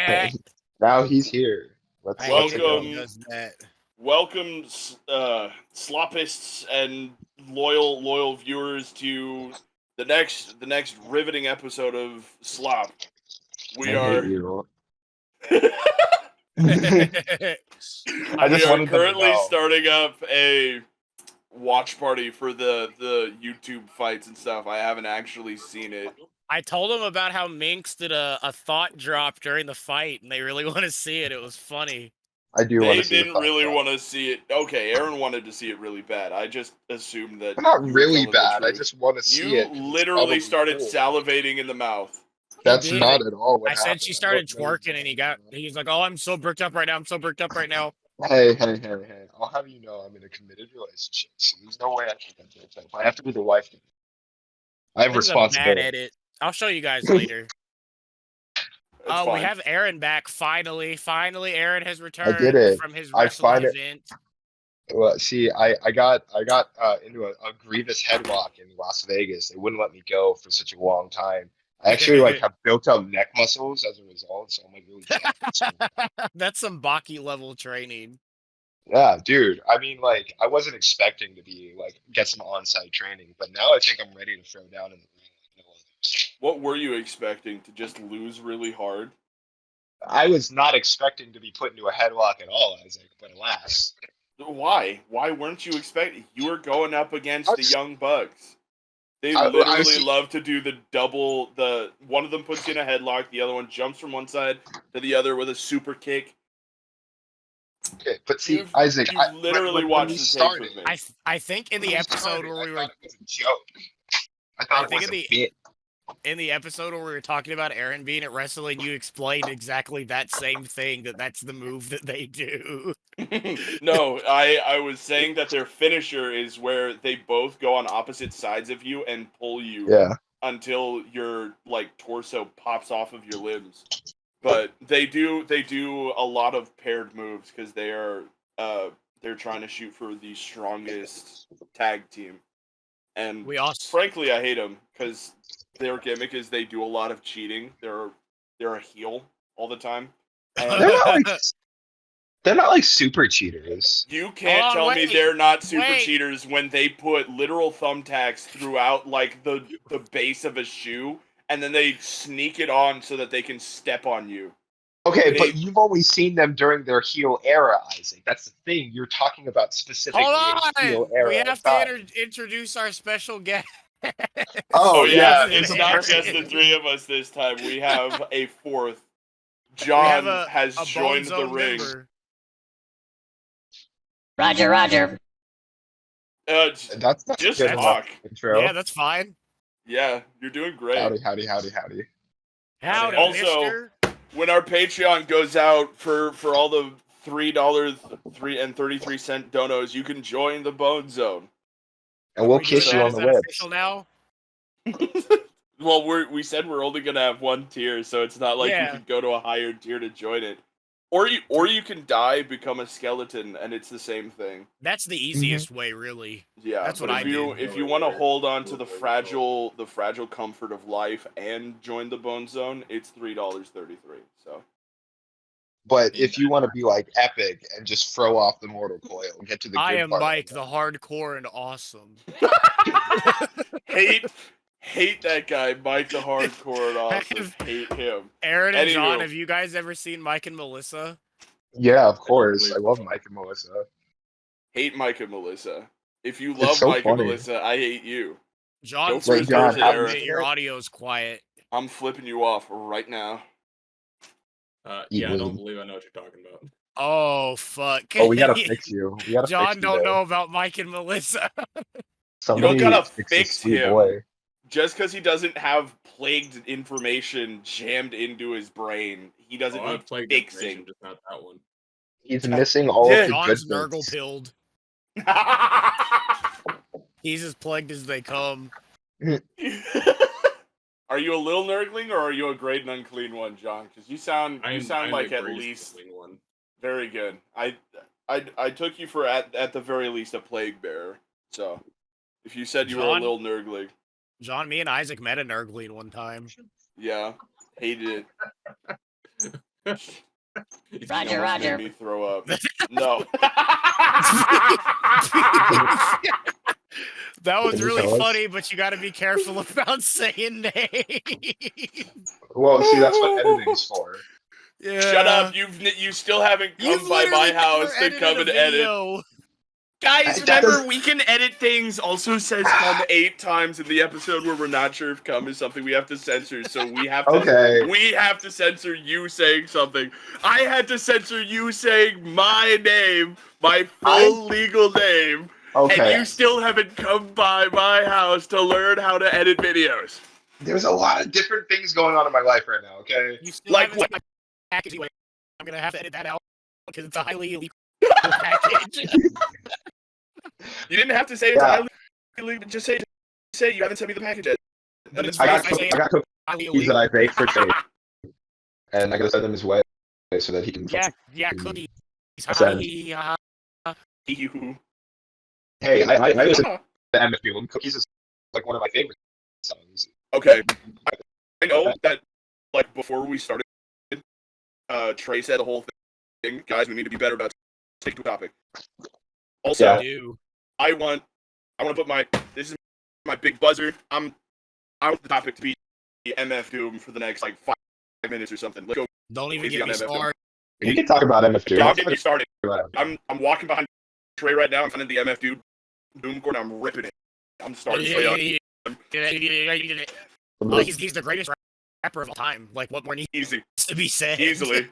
Yeah. Now he's here. I Let's hate it when go. he does that. Welcome, sloppists and loyal viewers to the next riveting episode of Slop. We I hate are you. I I we just are wanted them to currently know. starting up a watch party for the YouTube fights and stuff. I haven't actually seen it. told him about how Minx did a thought drop during the fight, and they really want to see it. It was funny. I do want They to see the didn't thought really drop. want to see it. Okay, Aaron wanted to see it really bad. I just assumed that Not you were really telling the bad. I truth. just want to see You it. 'Cause it's literally probably started cool. salivating in the mouth. He That's did. not at all what I happened. said she I started don't know. twerking, and he's like, "Oh, I'm so bricked up right now. I'm so bricked up right now." Hey. I'll have you know I'm in a committed relationship, so there's no way I can get this. I have to be the wife. I have This is a bad responsibility. edit. I'll show you guys later. It's fine. We have Aaron back finally. Finally, Aaron has returned did it. from his I wrestling find it- event. Well, see, I got into a grievous headlock in Las Vegas. They wouldn't let me go for such a long time. I actually have built up neck muscles as a result, so I'm like really jacked. That's some Baki level training. Yeah, dude. I mean, I wasn't expecting to be get some on-site training, but now I think I'm ready to throw down in the ring like no others. What were you expecting? To just lose really hard? I was not expecting to be put into a headlock at all, Isaac, but alas. Why? Why weren't you expecting? You were going up against the Young Bucks. They I literally see- love to do the double. One of them puts you in a headlock, the other one jumps from one side to the other with a super kick. Okay, but see, You've- Isaac, you've literally when watched we the tapes started, with me. I think in the when we episode started, where we I were thought it was a joke. I thought it think was in a bit. in the episode where we were talking about Aaron being at wrestling, you explained exactly that same thing, that's the move that they do. No, I was saying that their finisher is where they both go on opposite sides of you and pull you until your torso pops off of your limbs. But they do a lot of paired moves because they're trying to shoot for the strongest tag team. And frankly, I hate them because their gimmick is they do a lot of cheating. They're a heel all the time. And they're not like super cheaters. You can't tell me they're not super cheaters when they put literal thumbtacks throughout the base of a shoe, and then they sneak it on so that they can step on you. Okay, but you've only seen them during their heel era, Isaac. That's the thing. You're talking about specifically heel era. We have to introduce our special guest. Oh yeah, it's not just the three of us this time. We have a fourth. John has joined the ring. Roger. That's just talk. Intro. Yeah, that's fine. Yeah, you're doing great. Howdy. Howdy, also, mister. When our Patreon goes out for all the $3.33 donos, you can join the Bone Zone. And we'll kiss you on the lips. Official now? Well, we said we're only gonna have one tier, so it's not like you could go to a higher tier to join it. Or you can die, become a skeleton, and it's the same thing. That's the easiest way, really. Yeah, that's what I do. If you want to hold on to the fragile comfort of life and join the Bone Zone, it's $3.33. So. But if you want to be epic and just throw off the mortal coil and get to the good I am part Mike, the hardcore and awesome. Hate that guy, Mike the hardcore and awesome. Hate him. Aaron and John, have you guys ever seen Mike and Melissa? Yeah, of course. I love Mike and Melissa. Hate Mike and Melissa. If you love Mike and Melissa, I hate you. John, your audio's quiet. I'm flipping you off right now. Yeah, I don't believe I know what you're talking about. Oh, fuck. Oh, we gotta fix you. John don't know about Mike and Melissa. You don't gotta fix him. Boy. Just because he doesn't have plagued information jammed into his brain, he doesn't need fixing. Just not that one. He's missing all of the John's good Nurgle pilled. He's as plagued as they come. Are you a little nurgling or are you a great and unclean one, John? Because you sound like at least one. Very good. I took you for at the very least a plague bearer. So if you said you were a little nurgling. John, me and Isaac met a nurgling one time. Yeah. Hated it. Roger, Almost Roger. made me throw up. No. That was Can you really tell us? funny, but you got to be careful about saying names. Well, see, that's what editing's for. Yeah. Shut up! You still haven't come You've by my literally house never to come edited and a edit. video. Guys, That remember doesn't- we can edit things. Also says cum 8 times in the episode where we're not sure if cum is something we have to censor. So we have to. Okay. We have to censor you saying something. I had to censor you saying my name, my full legal name, and Okay. you still haven't come by my house to learn how to edit videos. There's a lot of different things going on in my life right now, okay? You still Like haven't what? seen my package anyway. I'm gonna have to edit that out because it's a highly illegal package. You didn't have to say it's highly illegal. Just say you haven't sent me the package yet. But it's I got highly cookies illegal. that I baked for Tate, and I gotta send them his way so that he can. Yeah, cookies. Send. You. Hey, I listen to MFU, and Cookies is like one of my favorite songs. Okay. I know that, like, before we started, Trey said the whole thing. Guys, we need to be better about sticking to a topic. Also, Yeah. I want to put this is my big buzzer. I want the topic to be MF Doom for the next, like, 5 minutes or something. Let's go. Don't even Easy get on me MF Doom. started. We can talk about MF2. Don't get me started. I'm walking behind Trey right now. I'm finding the MF Doom corner. I'm ripping it. I'm starting to play on. Oh, he's the greatest rapper of all time. Like, what more needs Easy. to be said? Easily.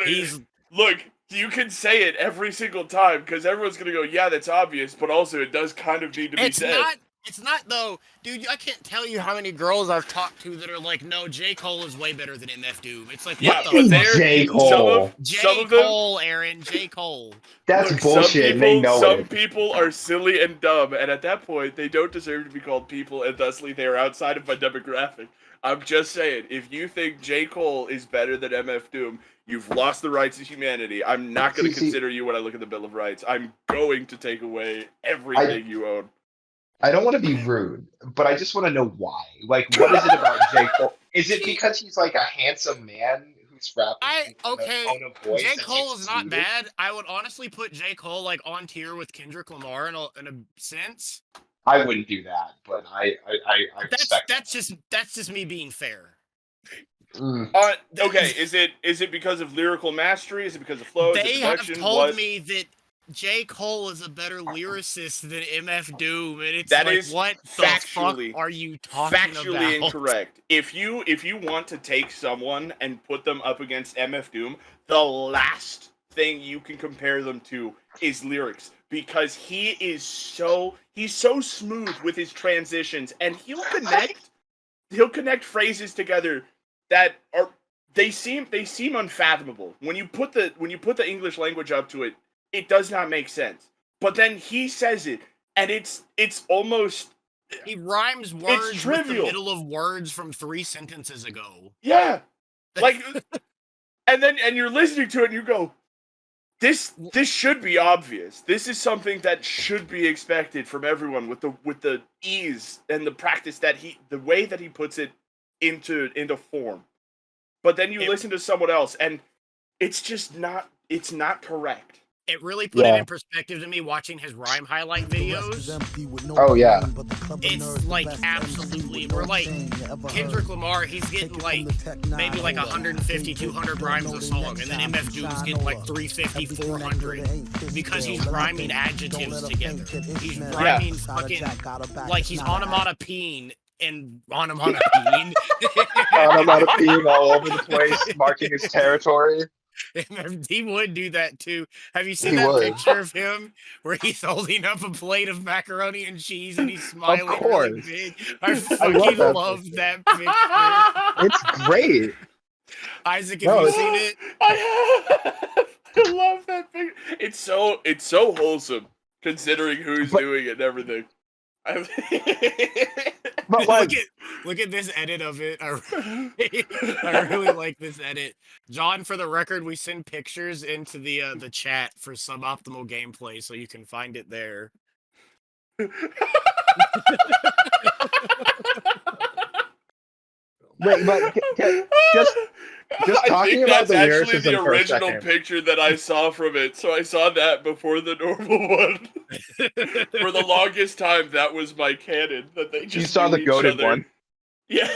He's Look, you can say it every single time because everyone's gonna go, yeah, that's obvious, but also it does kind of need to be said. It's not though, dude. I can't tell you how many girls I've talked to that are like, no, J. Cole is way better than MF Doom. It's like, Yeah, what but the they're J. Cole. some of them. Cole, Aaron, J. Cole. That's Look, bullshit, and they know some it. people are silly and dumb, and at that point, they don't deserve to be called people, and thusly they are outside of my demographic. I'm just saying, if you think J. Cole is better than MF Doom, you've lost the rights of humanity. I'm not going to consider you when I look at the Bill of Rights. I'm going to take away everything you own. I don't want to be rude, but I just want to know why. Like, what is it about J. Cole? Is it because he's like a handsome man who's rapping in a tone of voice? J. that's, Cole like, is not soothing? bad. I would honestly put J. Cole like on tier with Kendrick Lamar in a sense. I wouldn't do that, but I respect That's just me being fair. Okay, is it because of lyrical mastery? Is it because of flow? They is it have production? told me that J. Cole is a better lyricist than MF Doom, and it's That like, is what factually- the fuck are you talking Factually about? incorrect. If you want to take someone and put them up against MF Doom, the last thing you can compare them to is lyrics, because he's so smooth with his transitions, and he'll connect phrases together that are they seem unfathomable. When you put the English language up to it, it does not make sense. But then he says it, and it's almost He rhymes words with the trivial. middle of words from 3 sentences ago. yeah, like, and you're listening to it and you go, this should be obvious. This is something that should be expected from everyone with the ease and the practice the way that he puts it into form. But then you listen to someone else and it's just not correct. It really put it in perspective to me watching his rhyme highlight videos. Oh, yeah. It's like absolutely, we're like, Kendrick Lamar, he's getting like maybe like 150, 200 rhymes a song, and then MF Doom's getting like 350, 400 because he's rhyming adjectives together. He's rhyming fucking, like he's onomatopoeing and onomatopoeing. Onomatopoeing all over the place, marking his territory. He would do that too. Have you seen He that would. picture of him where he's holding up a plate of macaroni and cheese and he's smiling really course. big? I love fucking that love picture. that picture. It's great. Isaac, have you seen it? I love that picture. It's so wholesome considering who's doing it and everything. But like, Look at this edit of it. I really like this edit. John, for the record, we send pictures into the chat for suboptimal gameplay, so you can find it there. Wait, but just I talking think about that's the actually the lyricism for a original second. picture that I saw from it, so I saw that before the normal one. For the longest time, that was my canon, that they just saw knew the each goated other. one. Yeah.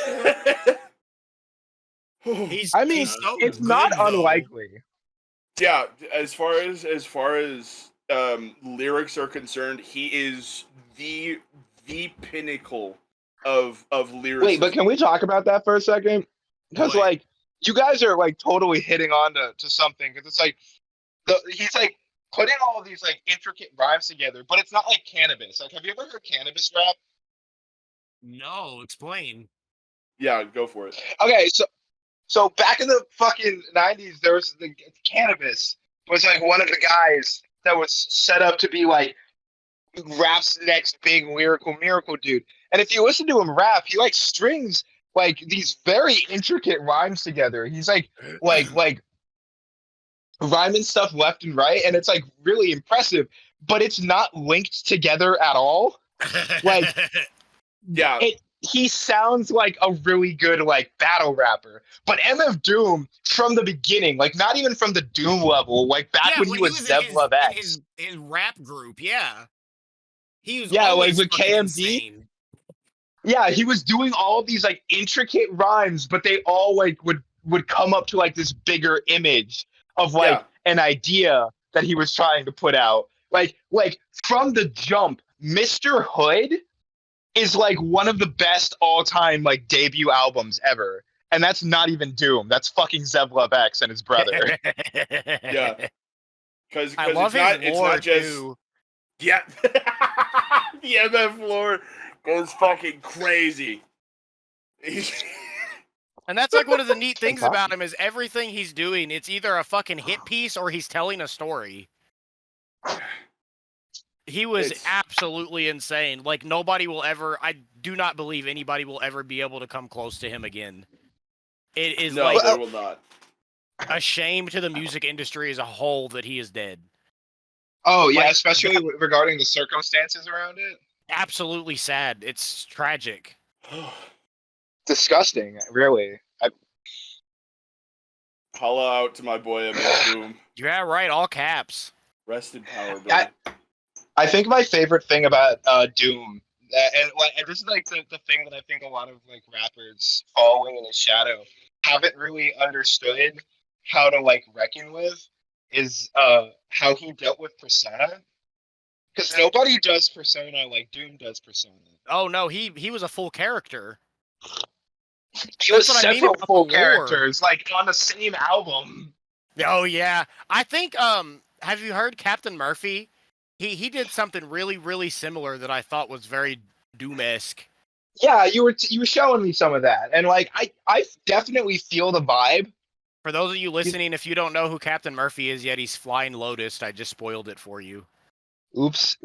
I mean, he's so it's good, not though. unlikely. Yeah, as far as lyrics are concerned, he is the pinnacle of lyricism. Wait, but can we talk about that for a second? Because What? like you guys are like totally hitting on to something. Because it's like he's like putting all of these like intricate rhymes together, but it's not like cannabis. Like, have you ever heard cannabis rap? No, explain. Yeah, go for it. Okay, so back in the fucking 90s, there was the cannabis was like one of the guys that was set up to be like rap's next big lyrical miracle dude. And if you listen to him rap, he like strings like these very intricate rhymes together. He's like rhyming stuff left and right, and it's like really impressive, but it's not linked together at all. Like Yeah. He sounds like a really good like battle rapper, but MF Doom from the beginning, like not even from the Doom level, like back when he was Zev X, his rap group, yeah, he was like always with fucking KMD. insane. Yeah, he was doing all these like intricate rhymes, but they all like would come up to like this bigger image of like an idea that he was trying to put out. Like from the jump, Mr. Hood is like one of the best all-time like debut albums ever. And that's not even Doom. That's fucking Zev X and his brother. Yeah. Because I love it's not just too. Yeah. The MF lore goes fucking crazy. And that's like one of the neat things about him is everything he's doing, it's either a fucking hit piece or he's telling a story. He was absolutely insane. Like nobody will ever, I do not believe anybody will ever be able to come close to him again. It is no, like they will not. A shame to the music industry as a whole that he is dead. Oh yeah, like, especially regarding the circumstances around it. Absolutely sad. It's tragic. Disgusting, really. Holla out to my boy MF Doom. Yeah, right. All caps. Rest in power, brother. I think my favorite thing about Doom, and this is like the thing that I think a lot of like rappers following in his shadow haven't really understood how to like reckon with, is how he dealt with Persona. Because nobody does Persona like Doom does Persona. Oh no, he was a full character. He was several full characters, like on the same album. Oh yeah, I think. Have you heard Captain Murphy? He did something really, really similar that I thought was very Doom-esque. Yeah, you were showing me some of that, and like I definitely feel the vibe. For those of you listening, if you don't know who Captain Murphy is yet, he's Flying Lotus. I just spoiled it for you. Oops.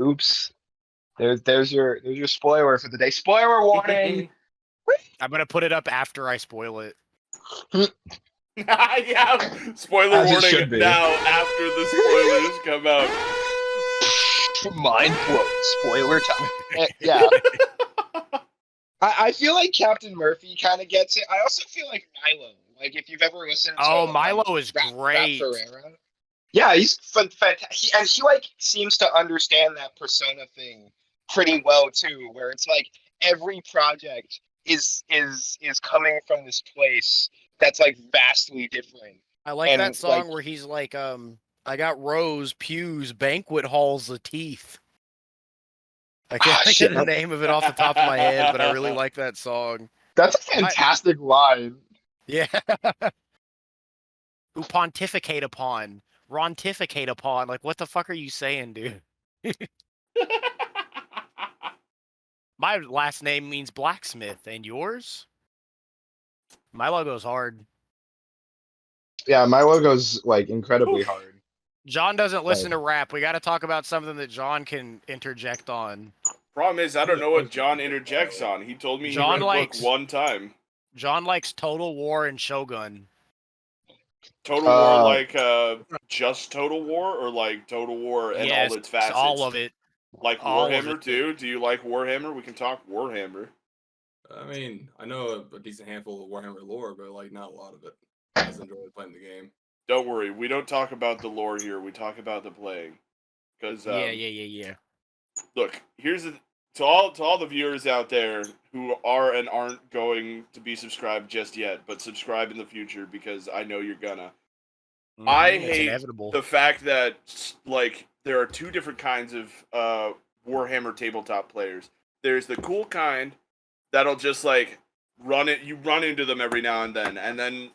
There's your spoiler for the day. Spoiler warning. I'm gonna put it up after I spoil it. Yeah, spoiler warning now after the spoilers come out. Mind blown. Spoiler time. Yeah. I feel like Captain Murphy kind of gets it. I also feel like Milo. Like if you've ever listened to Milo is great. Yeah, he's fantastic. And he like seems to understand that persona thing pretty well too, where it's like every project is coming from this place that's like vastly different. I like that song where he's like, I got rows, pews, banquet halls of teeth. I can't think of the name of it off the top of my head, but I really like that song. That's a fantastic line. Yeah. Who pontificate upon, rontificate upon. Like, what the fuck are you saying, dude? My last name means blacksmith, and yours? My logo's hard. Yeah, my logo's like incredibly hard. John doesn't listen to rap. We got to talk about something that John can interject on. Problem is, I don't know what John interjects on. He told me John he read a book one time. John likes Total War and Shogun. Total War, like just Total War, or like Total War and all its facets? All of it. Like all Warhammer too? Do you like Warhammer? We can talk Warhammer. I mean, I know a decent handful of Warhammer lore, but like not a lot of it. I just enjoy playing the game. Don't worry, we don't talk about the lore here. We talk about the playing. Because Yeah. look, here's to all the viewers out there who are and aren't going to be subscribed just yet, but subscribe in the future because I know you're gonna. I It's hate inevitable. the fact that like there are two different kinds of Warhammer tabletop players. There's the cool kind that'll just like run it. You run into them every now and then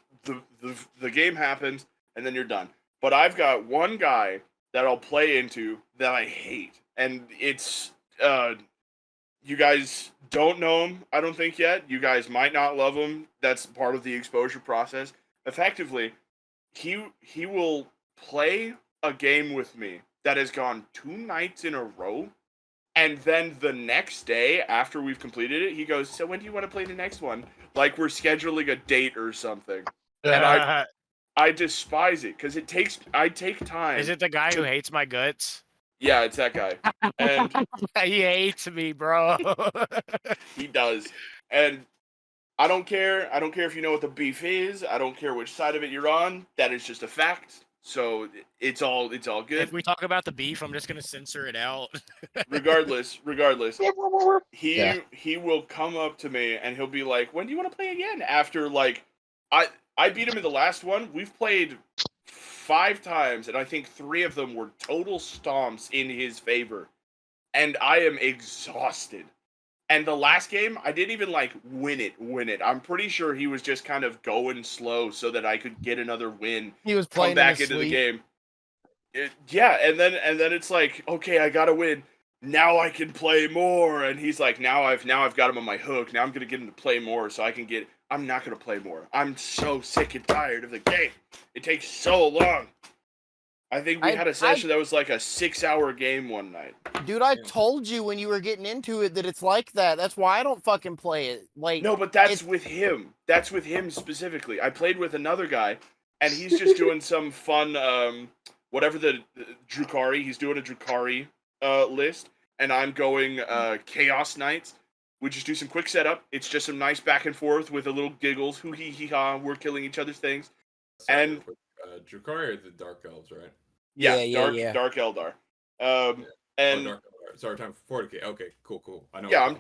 the game happens, and then you're done. But I've got one guy that I'll play into that I hate, and it's you guys don't know him, I don't think yet. You guys might not love him. That's part of the exposure process. Effectively, he will play a game with me that has gone 2 nights in a row, and then the next day after we've completed it, he goes, "So when do you want to play the next one?" Like we're scheduling a date or something. And I despise it because I take time. Is it the guy who hates my guts? Yeah, it's that guy. And he hates me, bro. he does. And I don't care. I don't care if you know what the beef is. I don't care which side of it you're on. That is just a fact. So it's all good. If we talk about the beef, I'm just gonna censor it out. regardless, he will come up to me and he'll be like, "When do you want to play again?" After like I beat him in the last one. We've played 5 times, and I think 3 of them were total stomps in his favor. And I am exhausted. And the last game, I didn't even like win it. I'm pretty sure he was just kind of going slow so that I could get another win. He was playing come back into the game. Yeah, and then it's like, okay, I gotta win. Now I can play more. And he's like, now I've got him on my hook. Now I'm gonna get him to play more so I can get. I'm not gonna play more. I'm so sick and tired of the game. It takes so long. I think we had a session that was like a 6-hour game one night. Dude, I told you when you were getting into it that it's like that. That's why I don't fucking play it. Like, no, but that's with him. That's with him specifically. I played with another guy, and he's just doing some fun, whatever the Drukhari. He's doing a Drukhari list, and I'm going Chaos Knights. We just do some quick setup. It's just some nice back and forth with a little giggles. Hoo hee hee ha. We're killing each other's things. And Drukhari are the Dark Elves, right? Yeah, Dark Eldar. And Dark Eldar. Sorry, time for 40k. Okay, cool. I know. Yeah,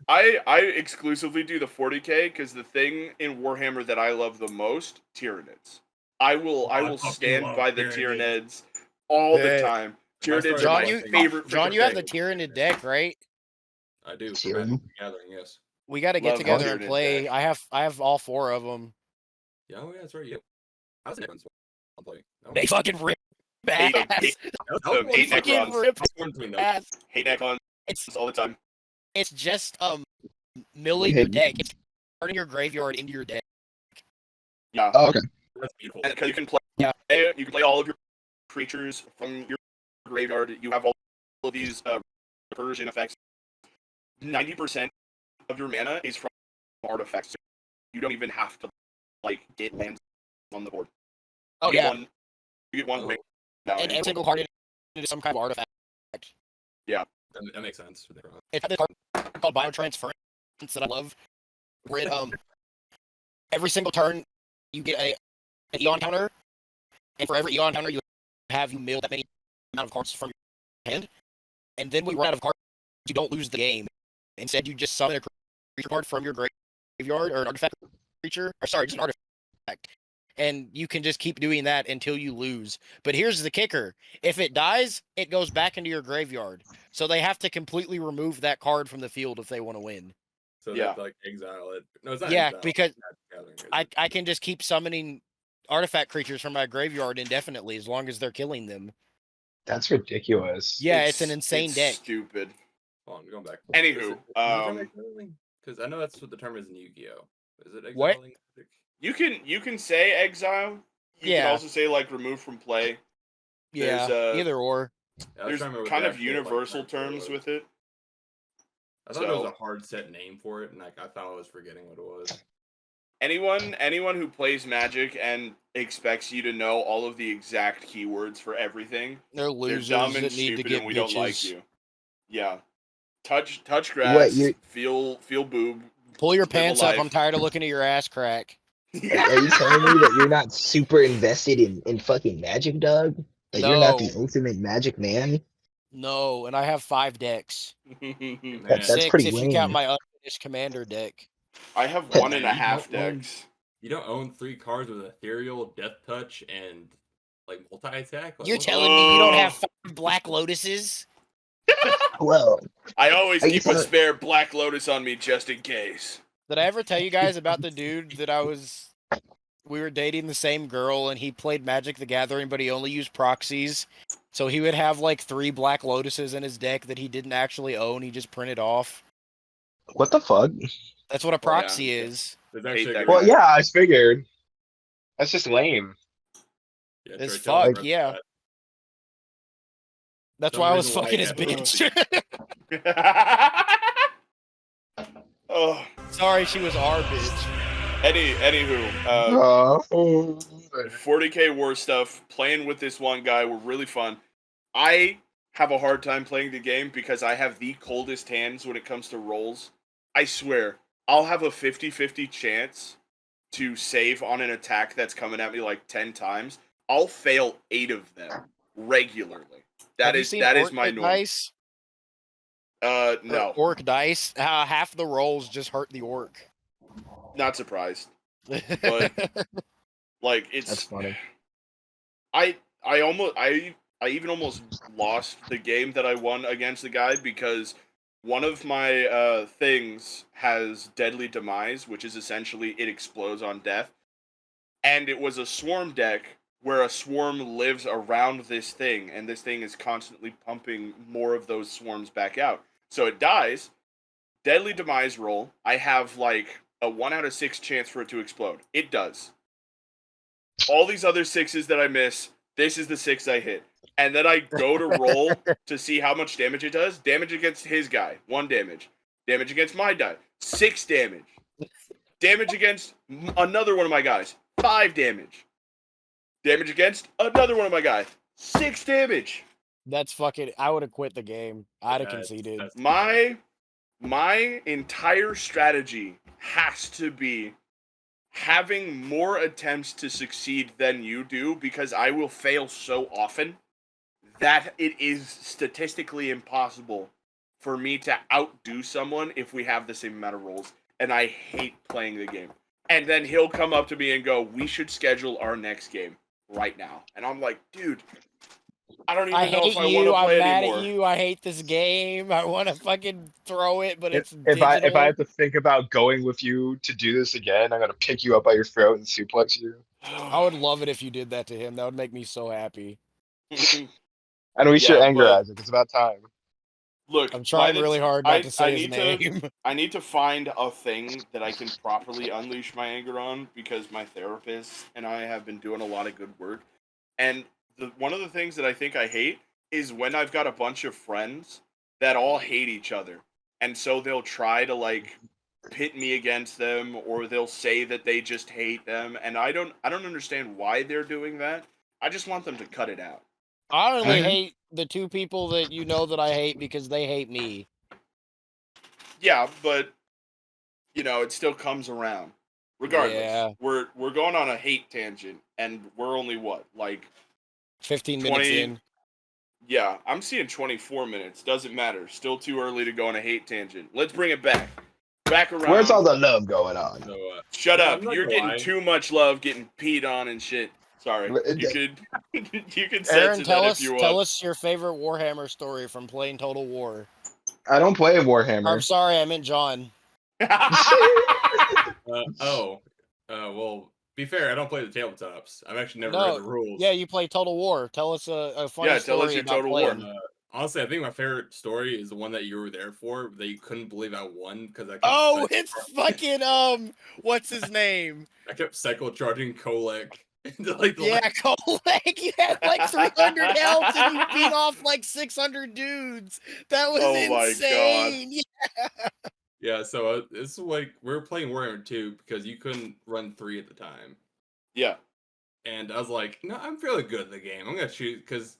I exclusively do the 40k because the thing in Warhammer that I love the most, Tyranids. I will stand by the Tyranids all the time. Tyranids are my favorite. John, you have the Tyranid deck, right? I do. Gathering, yes. We got to get together and play. Deck. I have all 4 of them. Yeah, that's right. Yep. I was never play. They fucking rip ass. Hate Necrons. Hate Necrons all the time. It's just milling your deck. It's turning your graveyard into your deck. Yeah. Oh, okay. That's beautiful. Because you can play. Yeah. You can play all of your creatures from your graveyard. You have all of these recursion effects. 90% of your mana is from artifacts. So you don't even have to like get lands on the board. Oh yeah. You get one ring. And every single card into some kind of artifact. Yeah. That makes sense. It's this card called Biotransference that I love. Where it, every single turn you get an Eon counter, and for every Eon counter you mill that many amount of cards from your hand. And then when you run out of cards, you don't lose the game. Instead, you just summon a creature card from your graveyard or an artifact creature. Or sorry, just an artifact. And you can just keep doing that until you lose. But here's the kicker. If it dies, it goes back into your graveyard. So they have to completely remove that card from the field if they want to win. So yeah, like exile it. No, it's not yeah, exile. Because I can just keep summoning artifact creatures from my graveyard indefinitely as long as they're killing them. That's ridiculous. Yeah, it's an insane deck. Stupid. Hold on, going back. Anywho, because I know that's what the term is in Yu-Gi-Oh. Is it exiling? What? You can say exile. You can also say like remove from play. Yeah, either or. There's kind of universal terms with it. I thought it was a hard set name for it, and I thought I was forgetting what it was. Anyone who plays Magic and expects you to know all of the exact keywords for everything, they're losers dumb and that need stupid, to get and we bitches. don't like you. Yeah, touch grass, feel boob, Pull your Live a pants up. I'm life. tired of looking at your ass crack. Are you telling me that you're not super invested in fucking Magic, dog? That you're not the No. ultimate Magic man? No, and I have 5 decks. Man, That's 6 pretty if you count lame. my unfinished commander deck. I have You 1.5 don't own- decks. You don't own 3 cards with Ethereal, Death Touch, and like multi-attack? Like, You're what telling me you don't have Oh. 5 Black Lotuses? Well, I always Are you keep a telling- spare Black Lotus on me just in case. Did I ever tell you guys about the dude that we were dating the same girl and he played Magic the Gathering, but he only used proxies. So he would have like 3 Black Lotuses in his deck that he didn't actually own. He just printed off. what the fuck? That's what a Oh, yeah. proxy is. There's Hate actually a that good guy. Well, yeah, I figured. That's just lame. Yeah, It's Trey, tell us fuck, about yeah. that. That's Some why I was reason why fucking you his have- bitch. Oh, Sorry, she was our bitch. anywho, Oh. 40k war stuff. Playing with this one guy were really fun. I have a hard time playing the game because I have the coldest hands when it comes to rolls. I swear, I'll have a 50-50 chance to save on an attack that's coming at me like 10 times. I'll fail 8 of them regularly. Have That you is seen that is Orc my norm. dice? No, Orc dice. Half the rolls just hurt the orc. not surprised. But like it's That's funny. I even almost lost the game that I won against the guy because one of my things has deadly demise, which is essentially it explodes on death. And it was a swarm deck where a swarm lives around this thing, and this thing is constantly pumping more of those swarms back out. So it dies, deadly demise roll. I have like a 1 out of 6 chance for it to explode. It does. All these other 6s that I miss, this is the 6 I hit. And then I go to roll to see how much damage it does. Damage against his guy, 1 damage. Damage against my guy, 6 damage. Damage against another one of my guys, 5 damage. Damage against another one of my guys, 6 damage. That's fucking. I would have quit the game. I'd have That's- conceded. that's- My entire strategy has to be having more attempts to succeed than you do because I will fail so often that it is statistically impossible for me to outdo someone if we have the same amount of rolls. And I hate playing the game. And then he'll come up to me and go, "We should schedule our next game right now." And I'm like, dude, I don't even I know hate if I want you. to I'm play mad anymore. at you. I hate this game. I want to fucking throw it, but it's If I digital. have to think about going with you to do this again, I'm gonna pick you up by your throat and suplex you. I would love it if you did that to him. That would make me so happy. And we should Yeah, anger but- Isaac. It's about time. Look, I'm trying by the really t- hard not to say I his need name. I need to find a thing that I can properly unleash my anger on because my therapist and I have been doing a lot of good work. And one of the things that I think I hate is when I've got a bunch of friends that all hate each other. And so they'll try to like pit me against them or they'll say that they just hate them and I don't understand why they're doing that. I just want them to cut it out. I only Mhm. hate the 2 people that you know that I hate because they hate me. Yeah, but you know, it still comes around. Regardless, Yeah. we're going on a hate tangent, and we're only what, like 15 minutes 20 in. Yeah, I'm seeing 24 minutes. Doesn't matter. Still too early to go on a hate tangent. Let's bring it back. Back around. Where's all the love going on? So, Shut no, up! I'm not You're gonna getting lie. too much love, getting peed on and shit. Sorry, But you could you could Aaron, censor tell that us if you want. tell us your favorite Warhammer story from playing Total War. I don't play I'm Warhammer. sorry, I meant John. Well, be fair, I don't play the tabletops. I've actually never No, read the rules. Yeah, you play Total War. Tell us a funny Yeah, tell us story your about Total War. playing. Honestly, I think my favorite story is the one that you were there for, that you couldn't believe I won because I kept Oh, it's fucking what's his name? I kept cycle charging Kolek into like the Yeah, Kolek. You had like 300 health and you beat off like 600 dudes. That was Oh my God. insane. Yeah, so it's like we were playing Warhammer 2 because you couldn't run 3 at the time. Yeah. And I was like, no, I'm fairly good at the game. I'm going to shoot because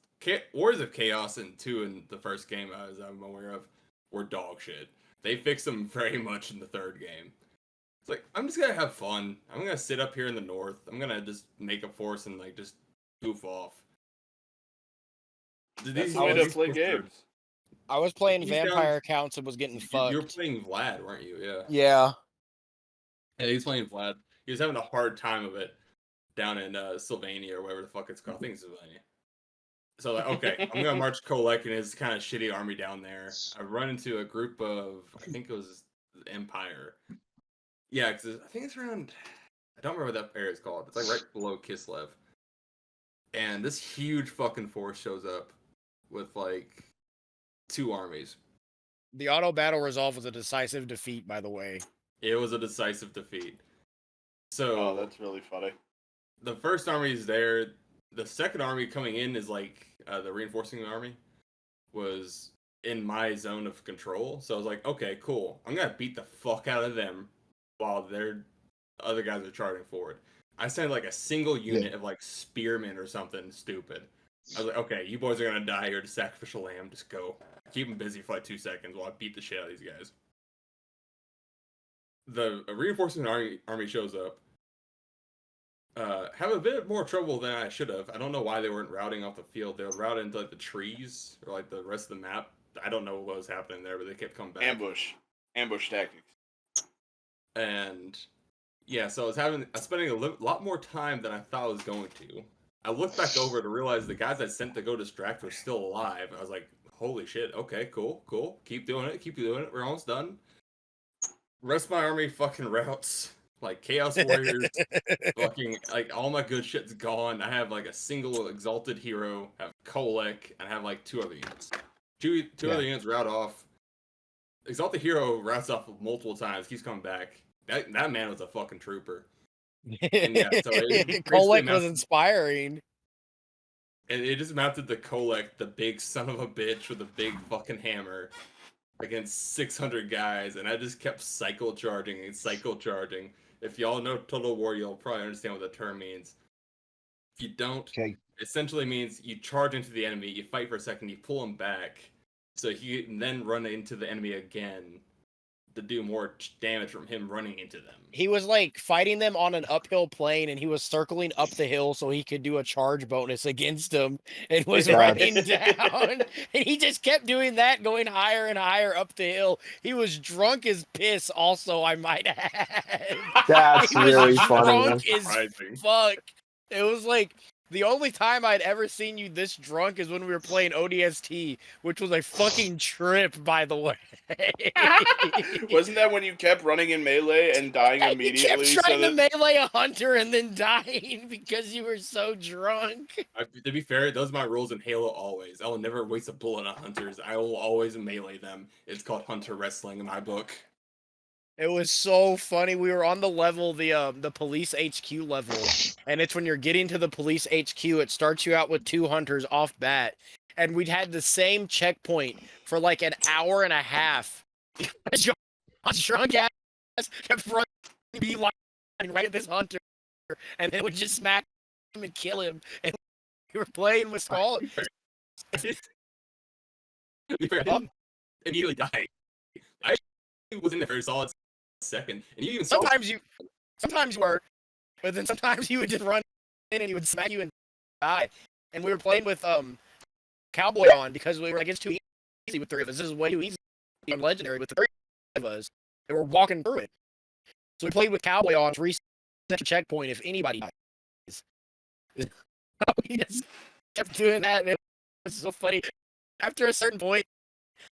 Wars of Chaos and 2 in the first game, as I'm aware of, were dog shit. They fixed them very much in the third game. It's like, I'm just gonna have fun. I'm gonna sit up here in the north. I'm gonna just make a force and like just goof off. That's the way to play games. I was playing He's vampire down- accounts and was getting You fucked. were playing Vlad, weren't you? Yeah. Yeah. Yeah, he's playing Vlad. He was having a hard time of it down in Sylvania or whatever the fuck it's called. I think it's Sylvania. So like, okay, I'm gonna march Kolek and his kind of shitty army down there. I run into a group of, I think it was Empire. Yeah, because I think it's around. I don't remember what that area is called. It's like right below Kislev. And this huge fucking force shows up with like 2 armies. The auto battle resolve was a decisive defeat, by the way. It was a decisive defeat. So Oh, that's really funny. the first army is there. The second army coming in is like the reinforcing army was in my zone of control. So I was like, okay, cool. I'm gonna beat the fuck out of them while their other guys are charging forward. I sent like a single unit of like spearmen or something stupid. I was like, okay, you boys are gonna die here to sacrificial lamb. Just go. Keep them busy for like 2 seconds while I beat the shit out of these guys. The reinforcing army shows up. Have a bit more trouble than I should have. I don't know why they weren't routing off the field. They would route into like the trees or like the rest of the map. I don't know what was happening there, but they kept coming back. Ambush tactics. And yeah, so I was spending a lot more time than I thought I was going to. I looked back over to realize the guys I sent to go distract were still alive. I was like, holy shit, okay, cool. Keep doing it. We're almost done. Rest of my army fucking routes. Like Chaos Warriors, fucking, like, all my good shit's gone. I have, like, a single Exalted Hero, I have Kolek, and I have, like, 2 other units. Two other units route off. Exalted Hero routes off multiple times, keeps coming back. That man was a fucking trooper. And yeah, so Kolek was inspiring. And it just mounted the Kolek, the big son of a bitch with a big fucking hammer, against 600 guys, and I just kept cycle charging. If y'all know Total War, you'll probably understand what the term means. If you don't, essentially means you charge into the enemy, you fight for a second, you pull him back, so you can then run into the enemy again to do more damage from him running into them. He was like fighting them on an uphill plane, and he was circling up the hill so he could do a charge bonus against them, and was running down. And he just kept doing that, going higher and higher up the hill. He was drunk as piss, also, I might add. That's really funny. Drunk as fuck. It was like the only time I'd ever seen you this drunk is when we were playing ODST, which was a fucking trip, by the way. Wasn't that when you kept running in melee and dying immediately? You kept trying to melee a hunter and then dying because you were so drunk. To be fair, those are my rules in Halo always. I will never waste a bullet on hunters. I will always melee them. It's called hunter wrestling in my book. It was so funny. We were on the level, the police HQ level, and it's when you're getting to the police HQ, it starts you out with 2 hunters off bat, and we'd had the same checkpoint for like an hour and a half. Drunk ass kept running beeline right at this hunter, and then would just smack him and kill him. And we were playing with Skull. Immediately died. I was in there for a solid second, and you even sometimes you were, but then sometimes you would just run in and he would smack you and die. And we were playing with Cowboy on because we were like, it's too easy with 3 of us. This is way too easy on Legendary with the 3 of us. And we're walking through it. So we played with Cowboy on to reset the checkpoint if anybody dies. We just kept doing that, and it was so funny. After a certain point,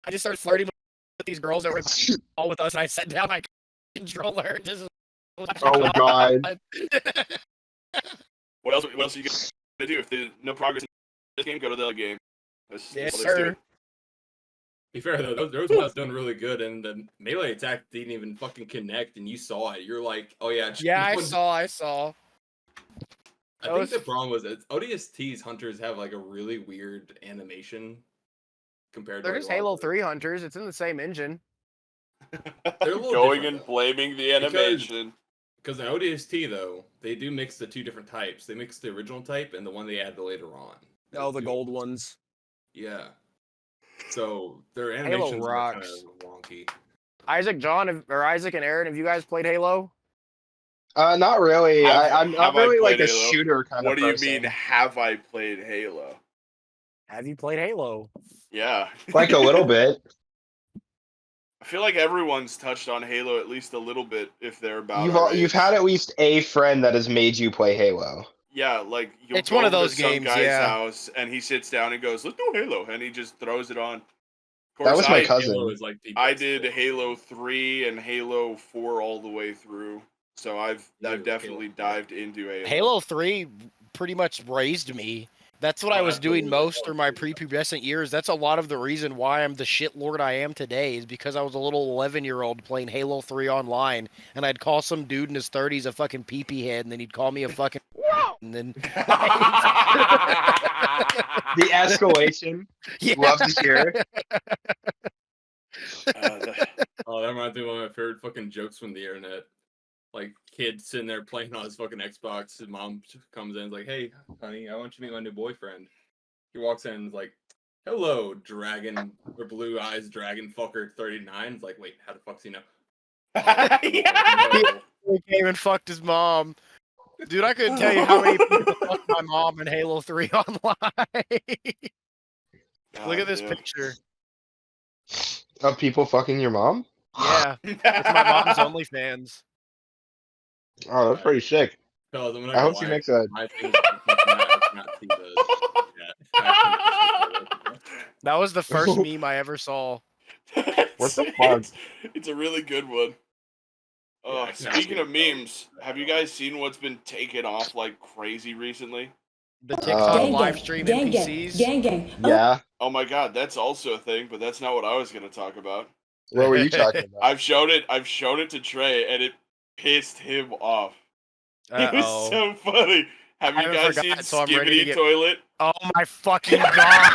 I just started flirting with these girls that were all with us, and I set down my controller. Just oh god. What else are you gonna do if there's no progress in this game? Go to the other game. Yes, sir. Be fair though, those ones done really good, and the melee attack didn't even fucking connect, and you saw it. You're like, oh yeah. Yeah, I saw. I think the problem was that ODST's hunters have like a really weird animation compared to. They're just Halo 3 hunters. It's in the same engine. They're going and blaming the animation. Because in ODST though, they do mix the 2 different types. They mix the original type and the one they added later on. Oh, the gold ones. Yeah. So their animations are kind of wonky. Isaac and Aaron, have you guys played Halo? Not really. I'm not have I really like played a Halo? shooter kind What of do you person. mean, have I played Halo? Have you played Halo? Yeah. Like a little bit. I feel like everyone's touched on Halo at least a little bit if they're about our You've age. had at least a friend that has made you play Halo. Yeah, like you'll It's go one of over those to some games, guy's yeah. house and he sits down and goes, "Let's do Halo," and he just throws it on. Of That course, was my I cousin. Halo is like the I best did one. Halo 3 and Halo 4 all the way through, so I've Ooh, definitely Halo 4. dived into Halo. Halo 3 pretty much raised me. That's what I was doing absolutely. most through my prepubescent years. That's a lot of the reason why I'm the shit lord I am today is because I was a little 11-year-old playing Halo 3 online, and I'd call some dude in his 30s a fucking pee-pee head, and then he'd call me a fucking and then The escalation. yeah. Love to hear. Uh, That reminds me of one of my favorite fucking jokes from the internet. Like, kid sitting there playing on his fucking Xbox. His mom comes in and is like, "Hey, honey, I want you to meet my new boyfriend." He walks in and is like, "Hello, dragon, or blue eyes dragon fucker 39." It's like, wait, how the fuck's he know? yeah. He came and fucked his mom. Dude, I couldn't tell you how many people fucked my mom in Halo 3 online. Look at this picture. Of people fucking your mom? Yeah, it's my mom's OnlyFans. Oh, that's pretty sick. Fellas, I'm not I gonna hope she lie, makes a. my thing is I cannot see the That was the first meme I ever saw. What the fuck? It's a really good one. Yeah, I can Speaking of actually- memes, have you guys seen what's been taken off like crazy recently? The TikTok Gang, live stream NPCs. Gang. Yeah. Oh my god, that's also a thing, but that's not what I was gonna talk about. What were you talking about? I've shown it to Trey, and it pissed him off. It was Uh-oh. so funny. Have I you haven't guys seen forgot, so I'm ready to Skibbity get- Toilet? Oh my fucking god!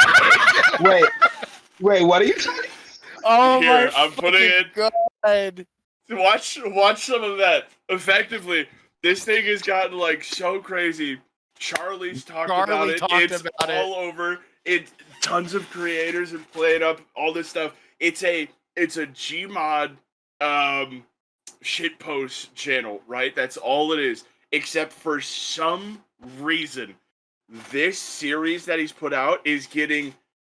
Wait, what are you talking? Oh Here, my I'm putting it. god! Watch some of that. Effectively, this thing has gotten like so crazy. Charlie's talked about it. It's all over. It tons of creators have played up all this stuff. It's a Gmod shitpost channel, right? That's all it is. Except for some reason, this series that he's put out is getting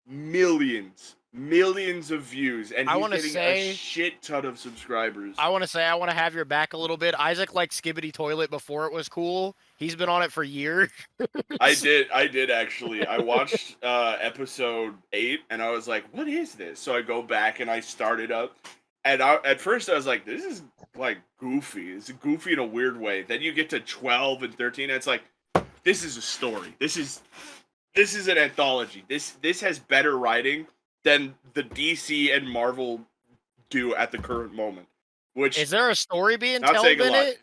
millions of views, and he's getting a shit ton of subscribers. I want to have your back a little bit. Isaac liked Skibbity Toilet before it was cool. He's been on it for years. I did actually. I watched episode 8, and I was like, "What is this?" So I go back and I start it up, and at first I was like, "This is like goofy. It's goofy in a weird way." Then you get to 12 and 13, and it's like, "This is a story. This is an anthology. This has better writing than the DC and Marvel do at the current moment." Which is there a story being not told saying a in lot. it?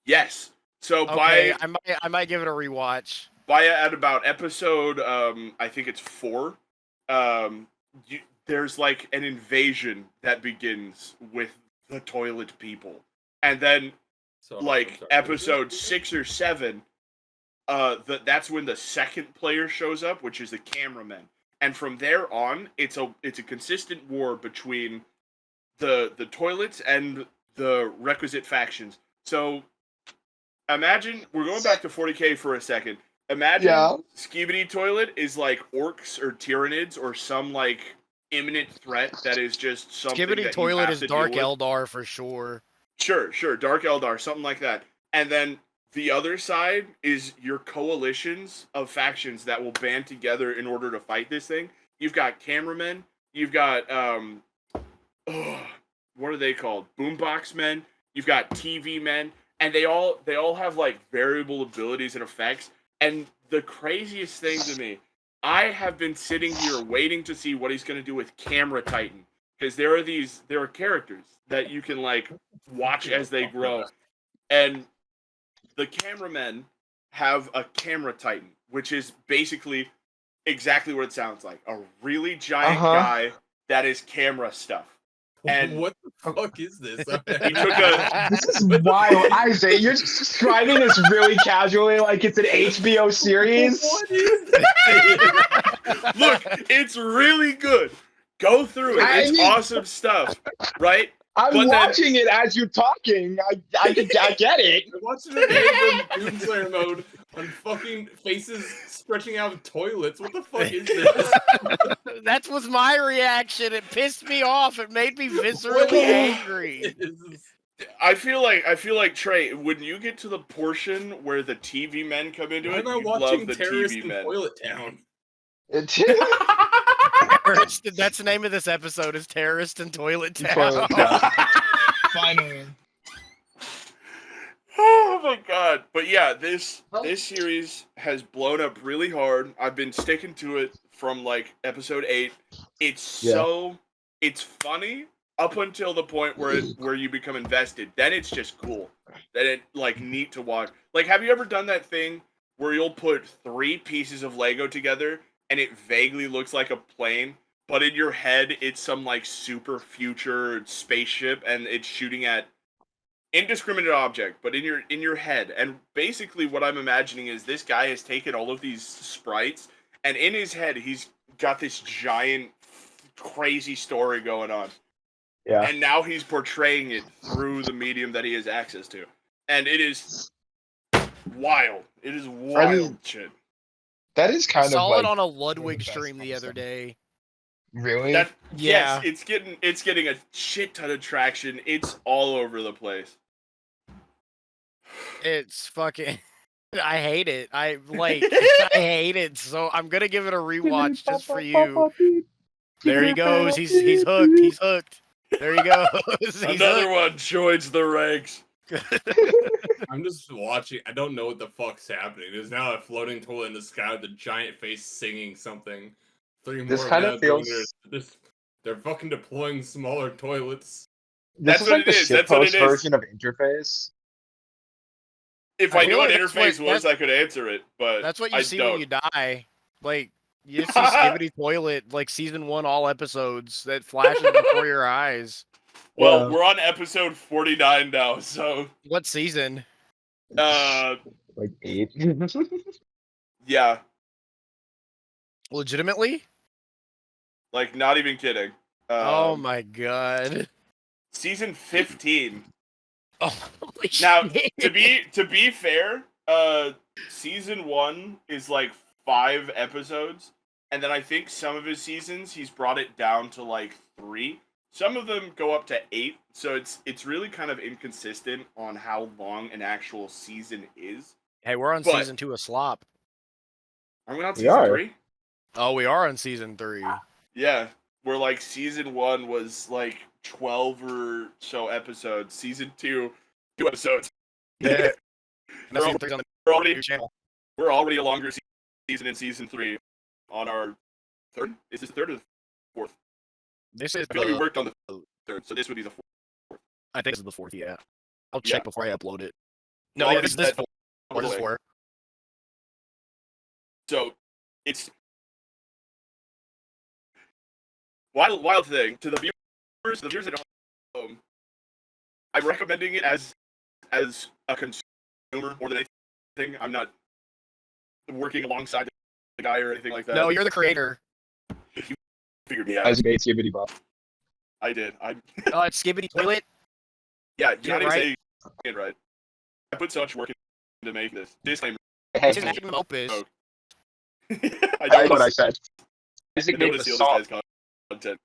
Yes. So Okay, I might give it a rewatch. at about episode I think it's 4, there's like an invasion that begins with the toilet people, and then episode 6 or 7, that's when the second player shows up, which is the cameraman, and from there on it's a consistent war between the toilets and the requisite factions. So imagine, we're going back to 40K for a second. Imagine Skibbity Toilet is like orcs or Tyranids or some like imminent threat that is just something Skibbity that Toilet you have is to Dark deal with. Eldar for sure. Sure, Dark Eldar, something like that. And then the other side is your coalitions of factions that will band together in order to fight this thing. You've got cameramen, you've got what are they called? Boombox men. You've got TV men, and they all have like variable abilities and effects. And the craziest thing to me, I have been sitting here waiting to see what he's going to do with Camera Titan, because there are characters that you can like watch as they grow, and the cameramen have a Camera Titan, which is basically exactly what it sounds like, a really giant guy that is camera stuff. And what the fuck is this? He took a. This is wild, Isaac. You're just describing this really casually, like it's an HBO series. What is this? Look, it's really good. Go through it. It's awesome stuff, right? I'm But then- watching it as you're talking. I get it. I'm watching a game from Doomslayer mode on fucking faces stretching out of toilets. What the fuck is this? That was my reaction. It pissed me off. It made me viscerally angry. I feel like Trey, when you get to the portion where the TV men come into Why it, am I you watching love the Terrorist TV in men. Toilet Town? That's the name of this episode is Terrorist in Toilet Town. Toilet Town. Finally. Oh my god. But yeah, this series has blown up really hard. I've been sticking to it from like episode 8. It's it's funny up until the point where you become invested. Then it's just cool. Then it like neat to watch. Like, have you ever done that thing where you'll put 3 pieces of Lego together and it vaguely looks like a plane, but in your head it's some like super future spaceship and it's shooting at indiscriminate object, but in your head. And basically what I'm imagining is this guy has taken all of these sprites and in his head he's got this giant crazy story going on. Yeah. And now he's portraying it through the medium that he has access to. And it is wild. It is wild shit. That is kind of saw like it on a Ludwig stream the other day. Really? Yeah. Yeah. Yes, it's getting a shit ton of traction. It's all over the place. It's fucking. I hate it. I hate it. So I'm gonna give it a rewatch just for you. There he goes. He's hooked. He's hooked. There he goes. He's Another hooked. one joins the ranks. I'm just watching. I don't know what the fuck's happening. There's now a floating toilet in the sky with a giant face singing something. 3 more. This of kind them of feels. They're fucking deploying smaller toilets. This That's is what like it the is. That's what it shitpost is. version of interface. If I I feel knew what like that's interface what- was, I could answer it. But That's what you I see don't. when you die. Like you see Skibbity Toilet, like season 1, all episodes that flashes before your eyes. Well, Yeah. we're on episode 49 now, so What season? Like 8. yeah, Legitimately? like not even kidding. Oh my god. Season 15. Oh, holy Now, shit. to be fair, season 1 is like 5 episodes, and then I think some of his seasons he's brought it down to like 3. Some of them go up to 8, so it's really kind of inconsistent on how long an actual season is. Hey, we're on But- season 2 of S.L.O.P. Are we on We season are. 3? Oh, we are on season 3. Yeah, where like season 1 was like 12 or so episodes. Season 2, 2 episodes. Yeah. And We're season 3's on the We're already new channel. we're already a longer season in season 3 on our 3rd. Is this 3rd or the 4th? This is I feel like we the, worked on the 3rd, so this would be the 4th. I think this is the 4th, yeah. I'll Yeah. check before I upload it. No, Well, yeah, already this is said 4. This is 4. So it's wild thing to the viewers at home. I'm recommending it as a consumer more than anything. I'm not working alongside the guy or anything like that. No, you're the creator. You figured me out. As a bait skibbity bop. I did. Oh, it's Skibbity Toilet. Yeah, Yeah, you're not right. saying it right. I put so much work into make this. Disclaimer. Hey, It's his magnum opus. Oh. that's what I said. Isaac I made the noticed song. this guy's content.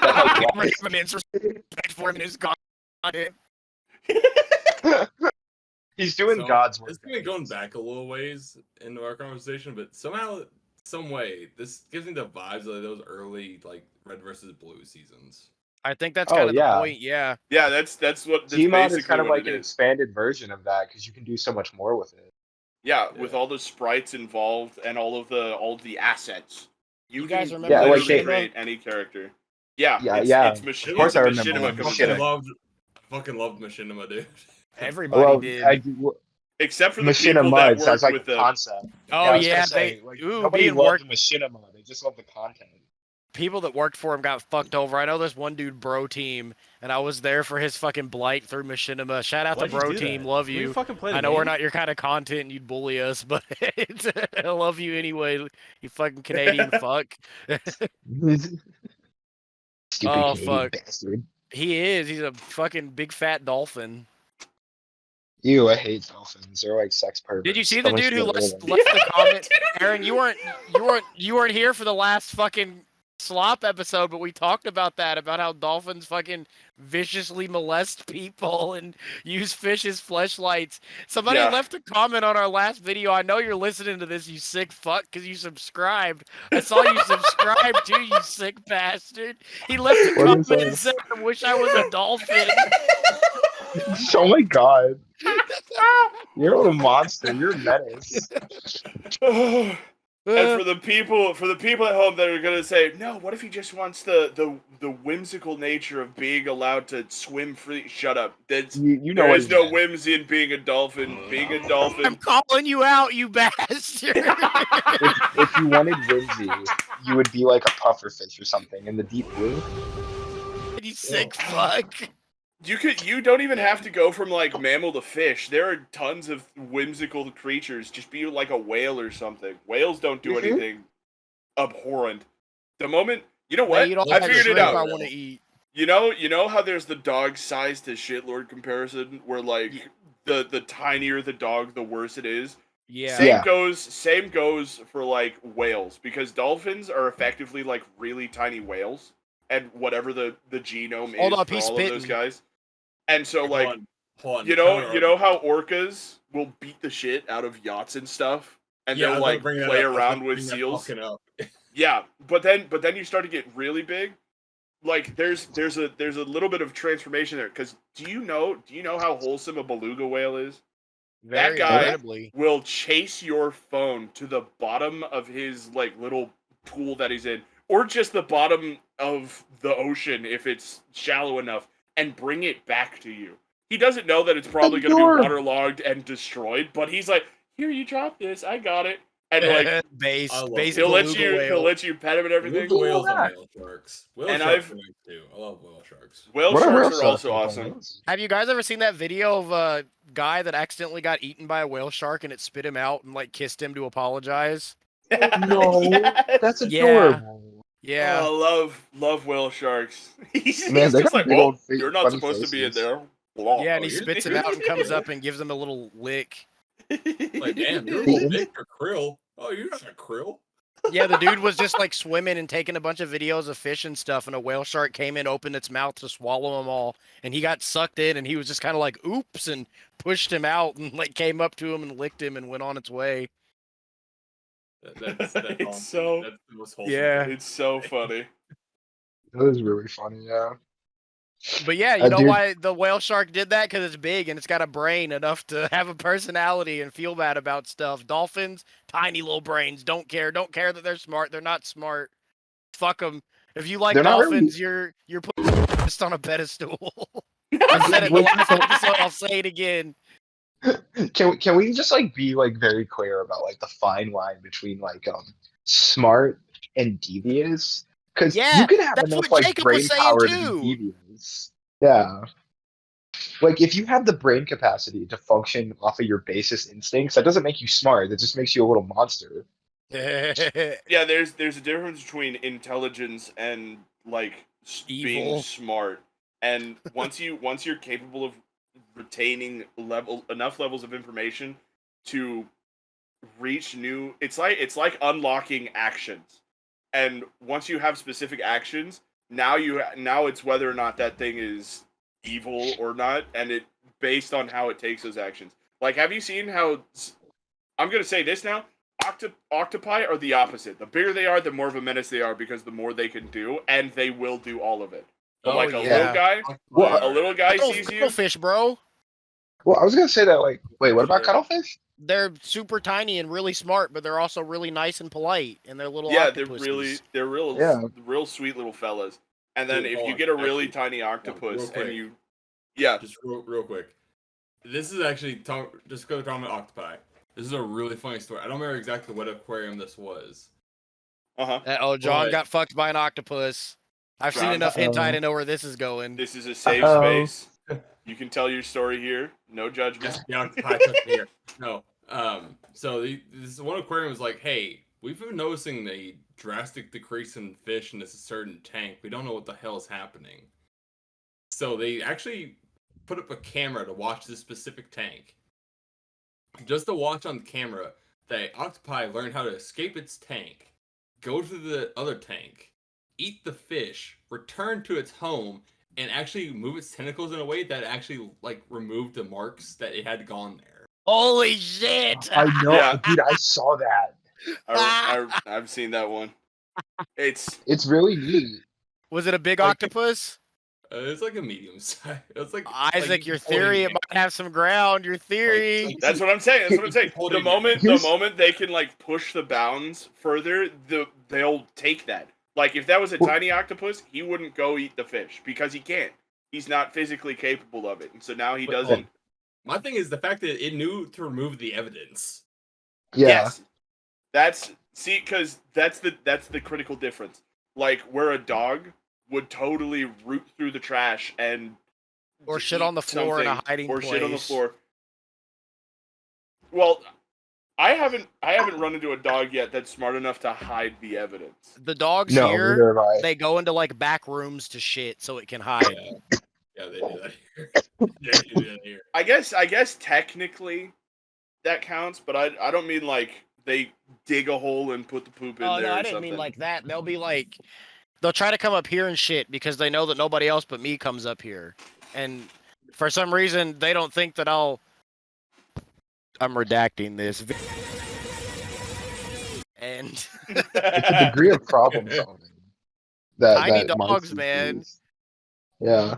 That helped I why. recommend respect for him and his content. He's doing So, God's work. This is going back a little ways into our conversation, but somehow, some way, this gives me the vibes of those early like Red versus Blue seasons. I think that's Oh, kind of yeah. the point, yeah. Yeah, that's what that's Gmod basically is kind of what like it an is. expanded version of that because you can do so much more with it. Yeah, with Yeah. all the sprites involved and all of the assets. You can guys remember Yeah, like literally they- create any character. Yeah, Yeah, it's, yeah. It's Of course I remember machinima that. comes Shit, in. Fucking loved Machinima, dude. Everybody Well, did. Except for the people Machinima that sounds work like with the the concept. Oh I was yeah, gonna say, they like, ooh nobody being loved worked. Machinima. They just love the content. People that worked for him got fucked over. I know this one dude, Bro Team, and I was there for his fucking blight through Machinima. Shout out Why'd to you Bro do Team, that? love Can we you. fucking play the I know we're game? not your kind of content and you'd bully us, but I love you anyway, you fucking Canadian fuck. Stupid Oh, Canadian fuck. bastard. He is. He's a fucking big fat dolphin. Ew, I hate dolphins. They're like sex perverts. Did you see the Someone dude should who get rid of left them. the comment? Aaron, you weren't here for the last fucking S.L.O.P episode, but we talked about that, about how dolphins fucking viciously molest people and use fish as fleshlights. Somebody Yeah. left a comment on our last video. I know you're listening to this, you sick fuck, because you subscribed. I saw you subscribe too, you sick bastard. He left a What is comment and that? said, "I wish I was a dolphin." Oh my god. You're a little monster. You're a menace. And for the people at home that are gonna say, no, what if he just wants the whimsical nature of being allowed to swim free? Shut up. You know There what is he no meant. whimsy in being a dolphin. Being a I'm dolphin. calling you out, you bastard. If you wanted whimsy, you would be like a pufferfish or something in the deep blue. You sick fuck. You don't even have to go from like mammal to fish. There are tons of whimsical creatures. Just be like a whale or something. Whales don't do anything abhorrent. The moment you know what? Eat all I that figured it shrimp out. I want to eat. You know how there's the dog size to shitlord comparison where like the tinier the dog, the worse it is. Yeah. Same goes for like whales, because dolphins are effectively like really tiny whales, and whatever the genome Hold is up, for he's all of those spitting. guys. And so like Hold on, you know how orcas will beat the shit out of yachts and stuff, and Yeah, I they'll was gonna like bring that play up. I was around gonna with bring that seals. fucking up. Yeah, but then you start to get really big. Like there's a little bit of transformation there, because do you know how wholesome a beluga whale is? That Very guy incredibly. will chase your phone to the bottom of his like little pool that he's in, or just the bottom of the ocean if it's shallow enough, and bring it back to you. He doesn't know that it's probably going to be Adorable. waterlogged and destroyed, but he's like, "Here, you drop this. I got it." And like base I love base it. he'll let beluga you whale. pet him and everything. Beluga whales that. are whale sharks. Whale And sharks I've- are nice too. I love whale sharks. Whale What sharks whale are also sharks awesome. Have you guys ever seen that video of a guy that accidentally got eaten by a whale shark and it spit him out and like kissed him to apologize? No, Yes. that's Yeah. adorable. Yeah. Oh, love whale sharks. He's Man, they just got like, big well, old you're not funny supposed to be in faces. there. Blah. Yeah, and Oh, he you're- spits him out and comes up and gives him a little lick. Like, damn, you're a Yeah. little big for krill. Oh, you're not a krill. Yeah, the dude was just like swimming and taking a bunch of videos of fish and stuff, and a whale shark came in, opened its mouth to swallow them all, and he got sucked in, and he was just kind of like, oops, and pushed him out, and like came up to him and licked him and went on its way. That's It's awesome. so- That's the most wholesome Yeah. thing. It's so funny. That was really funny, yeah. But yeah, you know Dude. why the whale shark did that? Because it's big and it's got a brain enough to have a personality and feel bad about stuff. Dolphins, tiny little brains, don't care that they're smart. They're not smart. Fuck them. If you like They're not dolphins, you're putting just on a pedestal. I said it in the Wait, last episode. I'll say it again. Can we just like be like very clear about like the fine line between like smart and devious? Because Yeah, you can have that's enough what like Jacob brain was saying power too. to be devious. Yeah. Like if you have the brain capacity to function off of your basest instincts, that doesn't make you smart. That just makes you a little monster. Yeah, there's a difference between intelligence and like being Evil. smart. And once you're capable of retaining enough levels of information to reach new, it's like unlocking actions. And once you have specific actions, now it's whether or not that thing is evil or not, and it based on how it takes those actions. Like, have you seen how? I'm gonna say this now. Octopi are the opposite. The bigger they are, the more of a menace they are, because the more they can do, and they will do all of it. But Oh, like a yeah. little guy, Well, a little guy sees you. Cuttlefish, bro. Well, I was gonna say that like, wait, what about Sure. cuttlefish? They're super tiny and really smart, but they're also really nice and polite, and they're little Yeah, octopuses. they're real, Yeah. real sweet little fellas. And then Dude, if hold you on. get a really Actually, tiny real octopus quick. and you, yeah, Just real quick. This is actually just go talking about octopi. This is a really funny story. I don't remember exactly what aquarium this was. John But- got fucked by an octopus. I've seen John- enough hentai Uh-oh. to know where this is going. this is a safe Uh-oh. space. You can tell your story here. No judgment. Yes, the octopi touched me here. No. So this one aquarium was like, hey, we've been noticing a drastic decrease in fish in this certain tank. We don't know what the hell is happening. So they actually put up a camera to watch this specific tank. Just to watch on the camera, the octopi learn how to escape its tank, go to the other tank, eat the fish, return to its home, and actually move its tentacles in a way that actually like removed the marks that it had gone there. Holy shit! I know, Yeah. dude. I saw that. I've seen that one. It's really neat. Was it a big Like- octopus? It's like a medium size. It's like Isaac, like your holding theory, it. it might have some ground. Your theory. That's what I'm saying. That's what I'm saying. The Holding moment Here's- they can like push the bounds further, they'll take that. Like if that was a tiny octopus, he wouldn't go eat the fish because he can't. He's not physically capable of it, and so now he But- doesn't. My thing is the fact that it knew to remove the evidence. Yeah. Yes, because that's the critical difference. Like where a dog would totally root through the trash and Or shit on the floor in a hiding or shit on the place. floor. Well, I haven't run into a dog yet that's smart enough to hide the evidence. The dogs No, here, neither have I. they go into like back rooms to shit so it can hide. Yeah, they do that here. They do that here. I guess technically that counts, but I don't mean like they dig a hole and put the poop in Oh there. no, or I didn't something. mean like that. They'll be like, they'll try to come up here and shit because they know that nobody else but me comes up here, and for some reason they don't think that I'm redacting this. And It's a degree of problem solving. Tiny that Marx dogs, is man. used. Yeah.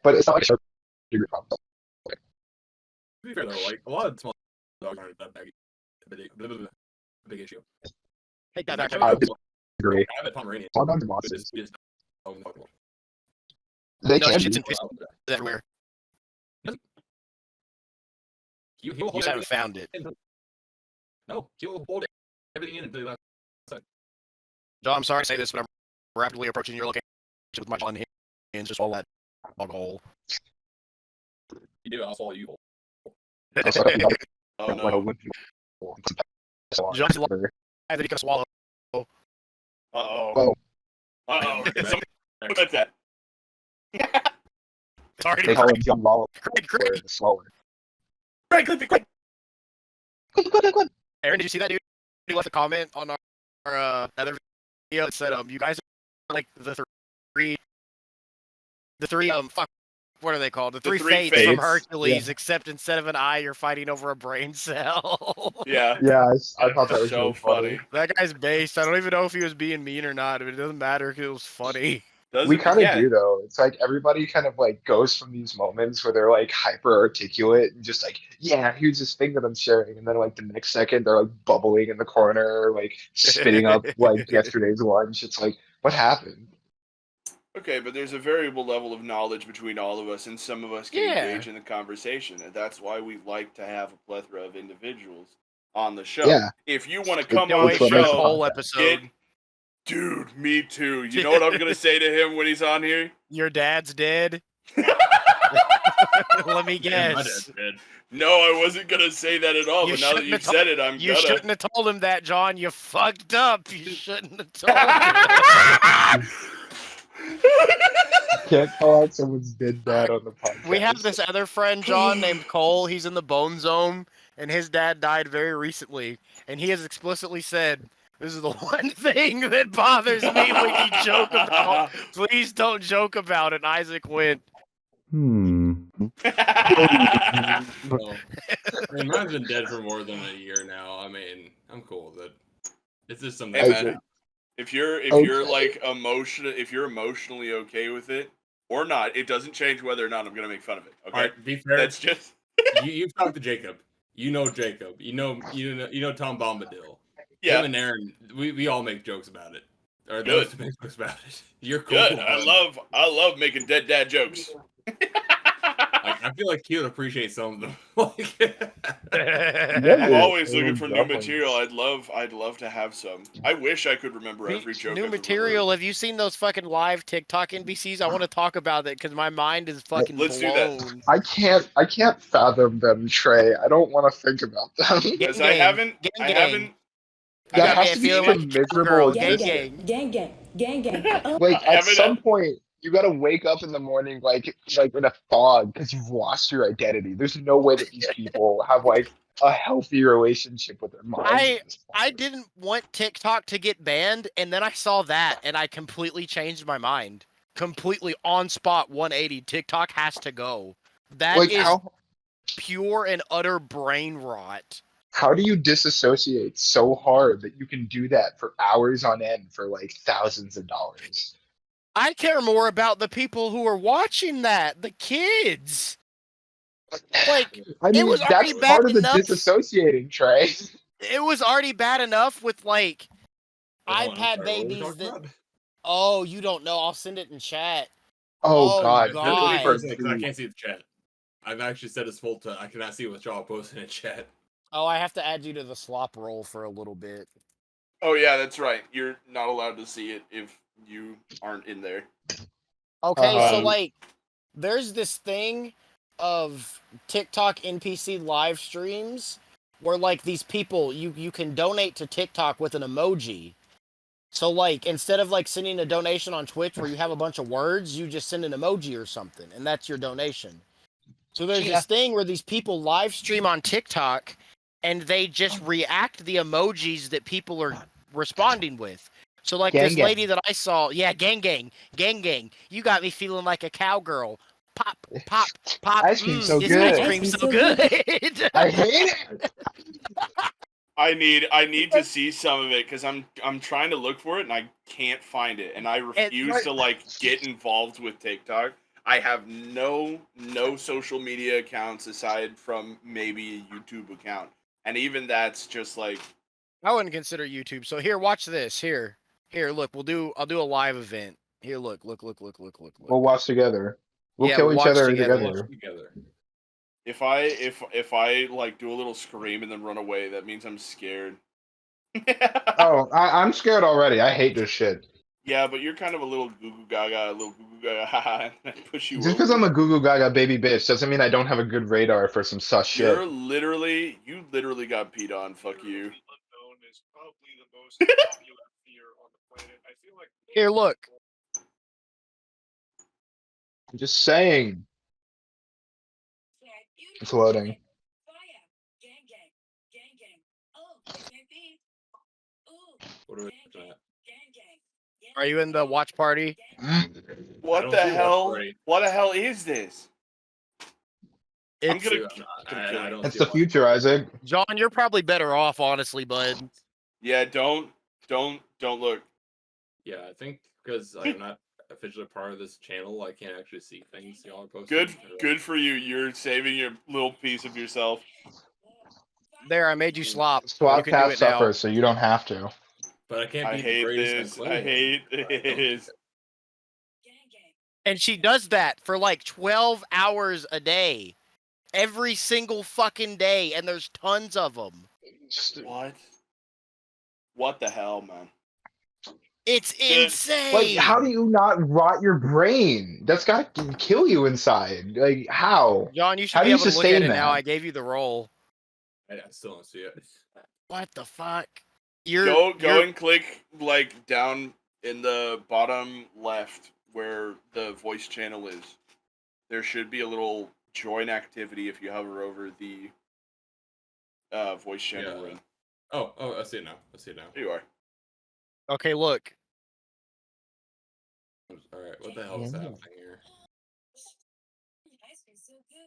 But it's not like a degree of problem solving. To be fair though, like a lot of small dogs aren't that big issue. take that Like, back. I I disagree. have a Pomeranian. Small dogs are But monsters. it's just unfuckable. They No, can shit's be. in piss everywhere. He'll You hold just haven't found it. No, he'll hold everything in until he left. John, I'm sorry to say this, but I'm rapidly approaching your location with my jaw and hands, just all that dog hole. You do, I'll follow you. Also, I think Oh like a no. Olympic- John's I think you can swallow. Uh oh. Oh. Uh oh. Someone put that. It's already They call him John Lawler Craig. the slower. Quick, clip it, quick. Aaron, did you see that dude? He left a comment on our other video that said, you guys are like the three, fuck, what are they called? The three fates from fates. Hercules, except instead of an eye, you're fighting over a brain cell. Yeah. Yeah, I thought that was so really funny. That guy's based. I don't even know if he was being mean or not, but it doesn't matter because it was funny. We kind of do though. It's like everybody kind of like goes from these moments where they're like hyper articulate and just like, yeah, here's this thing that I'm sharing, and then like the next second they're like bubbling in the corner, like spitting up like yesterday's lunch. It's like, what happened? Okay, but there's a variable level of knowledge between all of us, and some of us can engage in the conversation, and that's why we like to have a plethora of individuals on the show. Yeah. If you want to come Can't on wait the for the show, whole episode. dude, me too. You know what I'm gonna say to him when he's on here? Your dad's dead. Let me Yeah, my guess. dad's dead. No, I wasn't gonna say that at all. You But now that shouldn't you've have said it, I'm You gonna. shouldn't have told him that, John. You fucked up. You shouldn't have told him. Can't call out someone's dead dad on the podcast. We have this other friend, John, named Cole. He's in the Bone Zone, and his dad died very recently. And he has explicitly said, "This is the one thing that bothers me when you joke about. Please don't joke about it." And Isaac went, Well, I mean, mine's been dead for more than a year now. I mean, I'm cool with it. It's just something. Hey, I man, agree. if you're Okay. like if you're emotionally okay with it or not, it doesn't change whether or not I'm gonna make fun of it. Okay, All right, be fair. that's just You've talked to Jacob. You know Jacob. You know Tom Bombadil. yeah. Him and Aaron, we all make jokes about it. Or Good. those two make jokes about it. You're cool. Good. I love making dead dad jokes. I feel like he would appreciate some of them. Like, I'm always looking for new Definitely. material. I'd love to have some. I wish I could remember every joke. "New I've ever material. Have you seen those fucking live TikTok NBCs? I want to talk about that because my mind is fucking Let's do that. blown." I can't fathom them, Trey. I don't want to think about them. heard. Because Gang, I haven't. gang, I gang. haven't. That got has me to be feeling such a like a miserable girl. Gang, existence. gang. Gang, gang, gang, gang. Like I at haven't- some point, You gotta wake up in the morning like in a fog because you've lost your identity. There's no way that these people have like a healthy relationship with their minds at this I point. didn't want TikTok to get banned, and then I saw that, and I completely changed my mind. Completely on spot 180. TikTok has to go. That Like is pure and utter brain rot. how do you disassociate so hard that you can do that for hours on end for like thousands of dollars? I care more about the people who are watching that, the kids. Like, I it mean, was that's already bad part of the enough. disassociating, Trey. It was already bad enough with like Wait, hold on, I'm iPad sorry, what were we babies talking that. about? Oh, you don't know? I'll send it in chat. Oh Oh God, Let me God. first because I can't see the chat. I've actually set this full to I cannot see what y'all posting in chat. Oh, I have to add you to the slop roll for a little bit. Oh yeah, that's right. You're not allowed to see it if you aren't in there. Okay, so Um, like, there's this thing of TikTok NPC live streams where like these people you can donate to TikTok with an emoji. So like instead of like sending a donation on Twitch where you have a bunch of words, you just send an emoji or something, and that's your donation. So there's Yeah. this thing where these people live stream on TikTok and they just react the emojis that people are responding with. So like Gang, this gang. lady that I saw, yeah, gang gang, gang gang. You got me feeling like a cowgirl. Pop, pop, pop. ice cream so This ice good. cream's so good. I hate it. I need to see some of it because I'm trying to look for it and I can't find it, and I refuse to like get involved with TikTok. I have no social media accounts aside from maybe a YouTube account, and even that's just like I wouldn't consider YouTube. So here, watch this. Here, look. I'll do a live event. Here, look. We'll watch together. We'll Yeah, kill we'll each watch other together. together. Together. if I like do a little scream and then run away, that means I'm scared. Oh, I'm scared already. I hate this shit. Yeah, but you're kind of a little goo goo gaga, and I push you Just because over. I'm a goo goo gaga baby bitch doesn't mean I don't have a good radar for some sus shit. You literally got peed on. Fuck you. Here, look. I'm just saying. It's loading. What are we looking at? Are you in the watch party? What the hell? What the hell is this? I'm gonna kill I don't It's see the a future, Isaac. John, you're probably better off, honestly, bud. Yeah, don't look. Yeah, I think because I'm not officially part of this channel, I can't actually see things y'all are Good, posting. good for you. You're saving your little piece of yourself. There, I made you slop. You Swap can do path it now. suffer, so you don't have to. But I can't I be the hate greatest. this. I hate this. And she does that for like 12 hours a day. Every single fucking day, and there's tons of them. Just What? What the hell, man? It's insane. like, how do you not rot your brain? That's got to kill you inside. Like, how? John, you should How be do you able to look at sustain it now. that? I gave you the roll. I still don't see it. What the fuck? Go and click like down in the bottom left where the voice channel is. There should be a little join activity if you hover over the voice channel room. Oh, I see it now. There you are. Okay, look. All right, what the hell is happening here?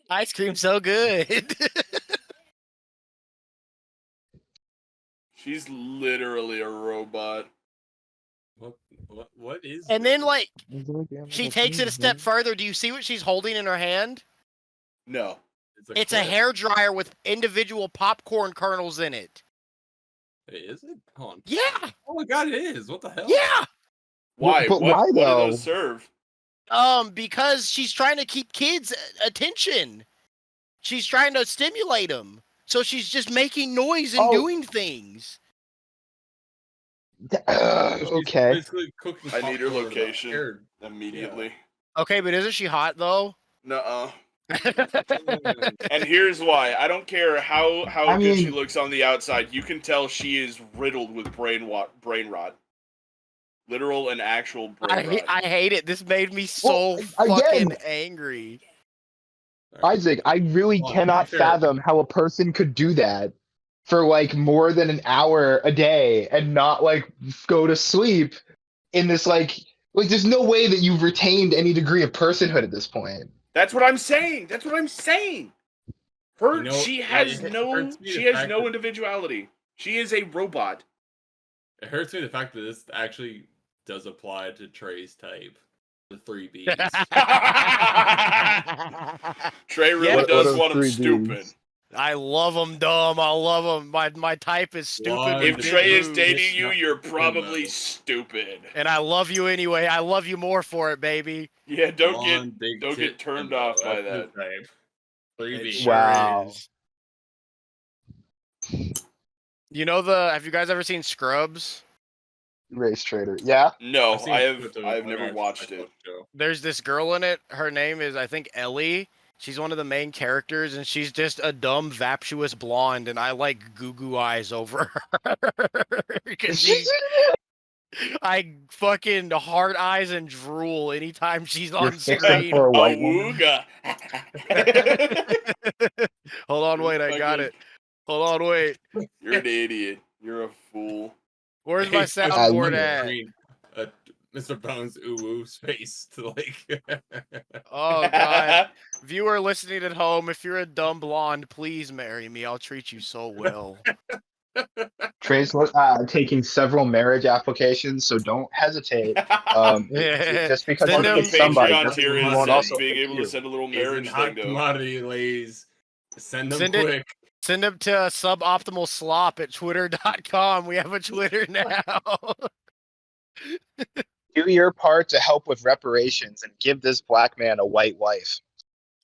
Ice cream so good. She's literally a robot. What is? And then, like, she She takes it a step further. Do you see what she's holding in her hand? No. It's a hair dryer with individual popcorn kernels in it. Is it? Hold on. Yeah. Oh my god, it is. What the hell? Yeah. Why? But what why, do though? those serve? Because she's trying to keep kids' attention. She's trying to stimulate them. So she's just making noise and doing things. Okay. Basically cooking I need her popcorn location immediately. Okay, but isn't she hot though? Nuh-uh. And here's why. I don't care how I good she mean- looks on the outside. You can tell she is riddled with brain rot. Literal and actual brain rot. I hate it. This made me so Well, again- fucking angry. Isaac, I really Well, cannot sure. fathom how a person could do that for like more than an hour a day and not like go to sleep in this like there's no way that you've retained any degree of personhood at this point. That's what I'm saying. That's what I'm saying. Her, You know, she yeah, has it no, hurts me she the has fact no that- individuality. She is a robot. It hurts me the fact that this actually does apply to Trey's type. The 3Bs. Trey really Yeah. does What want him are 3Ds? stupid. I love them dumb. I love them. My type is stupid. One with If big Trey is boobs. dating you, you're No. probably stupid. And I love you anyway. I love you more for it, baby. Yeah, don't One big get tit turned bimbo, off by that's that. his type. 3B. It sure Wow. is. You know have you guys ever seen Scrubs? Race trader. Yeah. No, I've seen I have clips of it, I've but never I've watched it. show. There's this girl in it. Her name is, I think, Ellie. She's one of the main characters, and she's just a dumb, vaptuous blonde, and I like goo eyes over her. Because I fucking heart eyes and drool anytime she's You're on fixing screen. for a white woman. Awooga. Hold on, wait, I got it. Hold on, wait. You're an idiot. You're a fool. Where's my Hey, I was soundboard looking at? screen, Mr. Bones UwU space to like. Oh, God. Viewer listening at home, if you're a dumb blonde, please marry me. I'll treat you so well. Trey's taking several marriage applications, so don't hesitate. Just because Send you Part of them- the pick somebody, Patreon doesn't tier mean is he won't also being pick able you. to send a little Is in marriage hot thing to him. commodity, ladies. Send them Send it- quick. Send them to suboptimal slop at twitter.com. We have a Twitter now. Do your part to help with reparations and give this black man a white wife.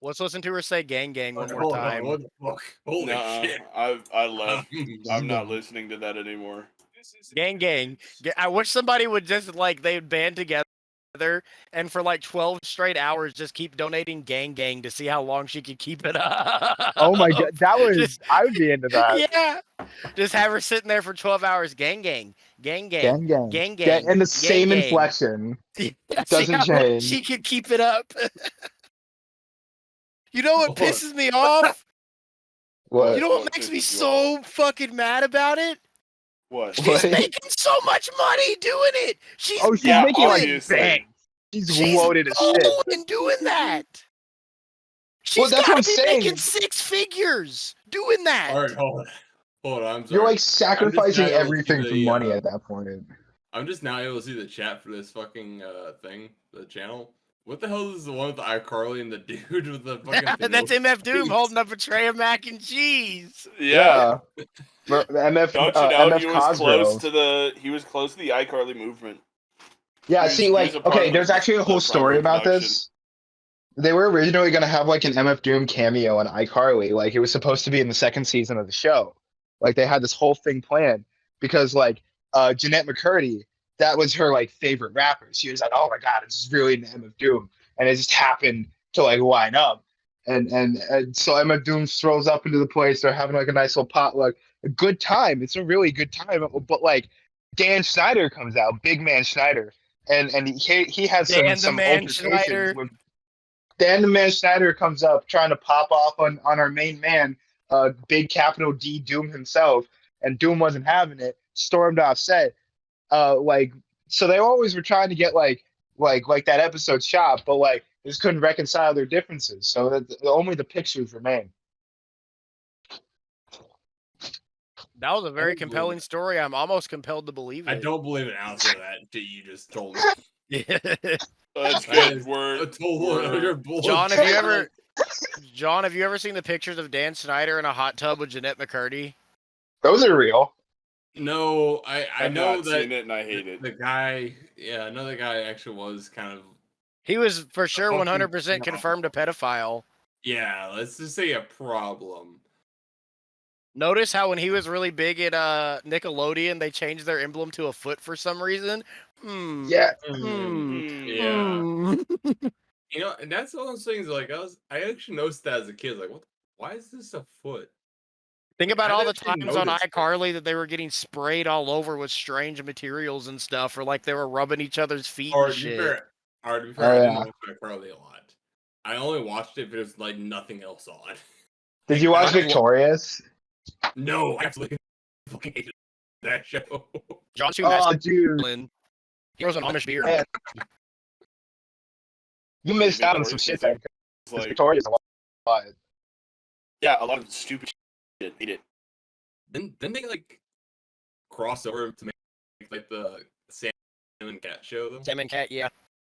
Let's listen to her say gang gang one more Hold on, time. what the fuck? Holy Nuh-uh. shit. I left. I'm not listening to that anymore. Gang gang. I wish somebody would just they'd band together and for 12 straight hours just keep donating gang gang to see how long she could keep it up. Oh my god, that was Just- I would be into that. Yeah. Just have her sitting there for 12 hours. Gang gang. Gang gang. Gang gang. Gang gang. And the gang, same gang. inflection. See Doesn't how long change. she could keep it up. You know what pisses me off? What? You know what What makes pisses me you so fucking mad about it? What? She's What? making so much money doing it. She's Oh, she's Yeah, making like obviously. bang. She's She's loaded as shit. balling doing that. She's that's what gotta I'm be saying. making six figures doing that. Alright, hold on. I'm sorry. You're like sacrificing now able to see everything for the, money at that point. I'm just now able to see the chat for this fucking thing, the channel. What the hell is the one with the iCarly and the dude with the fucking That's MF Doom face? holding up a tray of mac and cheese. Yeah. MF, Don't you know MF he was Cosgrove. close to the iCarly movement. Yeah, He was- see, he like, was a part okay, of there's the- actually a the whole story primary about this. They were originally going to have like an MF Doom cameo on iCarly. Like, it was supposed to be in the second season of the show. Like, they had this whole thing planned because, like, Jeanette McCurdy, that was her like favorite rapper. She was like, "Oh my god, it's really an MF Doom," and it just happened to like line up. And so MF Doom strolls up into the place. They're having like a nice little potluck, a good time. It's a really good time. But like, Dan Schneider comes out, big man Schneider, and he has Dan the some Man altercations Schneider. with Dan the Man Schneider comes up trying to pop off on our main man, big capital D Doom himself, and Doom wasn't having it. Stormed off set. So they always were trying to get like that episode shot, but like they just couldn't reconcile their differences. So that only the pictures remain. That was a very don't believe compelling it. story. I'm almost compelled to believe it. I don't believe an ounce of that shit you just told me. Yeah. That's That good. is We're a total utter bullshit. John, have you ever seen the pictures of Dan Schneider in a hot tub with Jeanette McCurdy? Those are real. No, I I've know not that seen it and I hate it. the guy, I know the guy actually was kind of, He was for sure fucking 100% problem. confirmed a pedophile. yeah, let's just say a problem. Notice how when he was really big at Nickelodeon, they changed their emblem to a foot for some reason? Yeah. Yeah. Hmm. You know, and that's all those things. Like I actually noticed that as a kid. Like, why is this a foot? Think about I all the didn't even times on notice it. iCarly that they were getting sprayed all over with strange materials and stuff, or like they were rubbing each other's feet Or and to be shit. fair, I didn't yeah. watch iCarly a lot. I only watched it if there's like nothing else on. Did you watch I- Victorious? No, I absolutely fucking hated that show. John C. Oh, dude, Masculine. He was an Amish beard. man. You missed out on some shit there. It's like, Victorious a lot. yeah, a lot of stupid shit. Hate it. Didn't they like cross over to make like the Sam and Cat show though? Sam and Cat, yeah.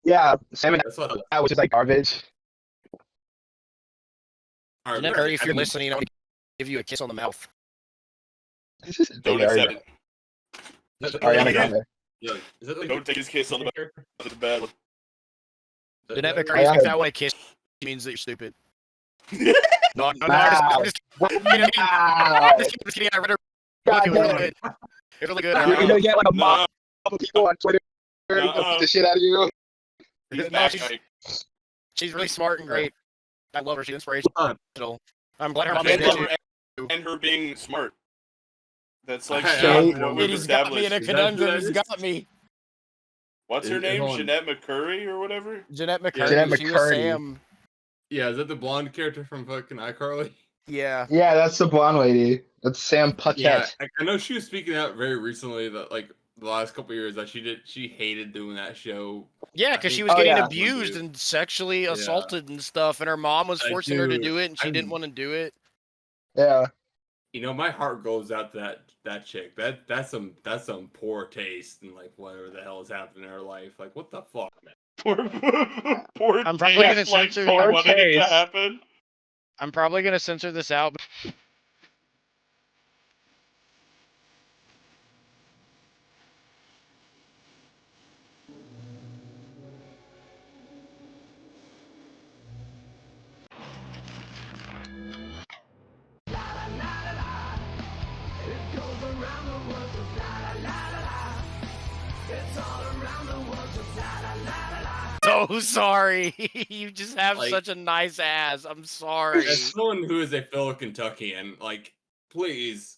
Yeah, Sam and That's what. Cat, which is like garbage. Jeanette Curry, if you're listening, I'll give you a kiss on the mouth. This is a Don't big accept area. it. Ariana Grande. Yeah, is that like Don't take his kiss on the bed. Jeanette that- McCurry I thinks heard- that way kiss means that you're stupid. Yeah. No, Wow. I'm just kidding. Wow. Just kidding. I read her. God It was really damn. good. It was really good. You're gonna get like a No, mob of people on Twitter to Nuh-uh. beat the shit out of you. he's No, back. She's really smart and great. I love her. She's inspirational. I'm glad her mom And made her, it. and her being smart. That's like Hey, what we've He's got me in a established. conundrum. that He's is? got me. What's her Is- name? hold on. Jeanette McCurry or whatever? Jeanette McCurry. Jeanette She was McCurdy. Sam. Yeah, is that the blonde character from fucking iCarly? Yeah. Yeah, that's the blonde lady. That's Sam Puckett. Yeah, I know she was speaking out very recently that like the last couple years that she hated doing that show. Yeah, I because she think- was Oh, getting yeah. abused and sexually Yeah. assaulted and stuff, and her mom was forcing her to do it, and she didn't want to do it. Yeah. You know, my heart goes out to that chick. That's some poor taste and like whatever the hell is happening in her life. Like what the fuck, man? Poor I'm probably gonna taste, like censor for poor wanting it to taste. happen. I'm probably gonna censor this out. So sorry. You just have Like- such a nice ass. I'm sorry. As someone who is a fellow Kentuckian, like, please,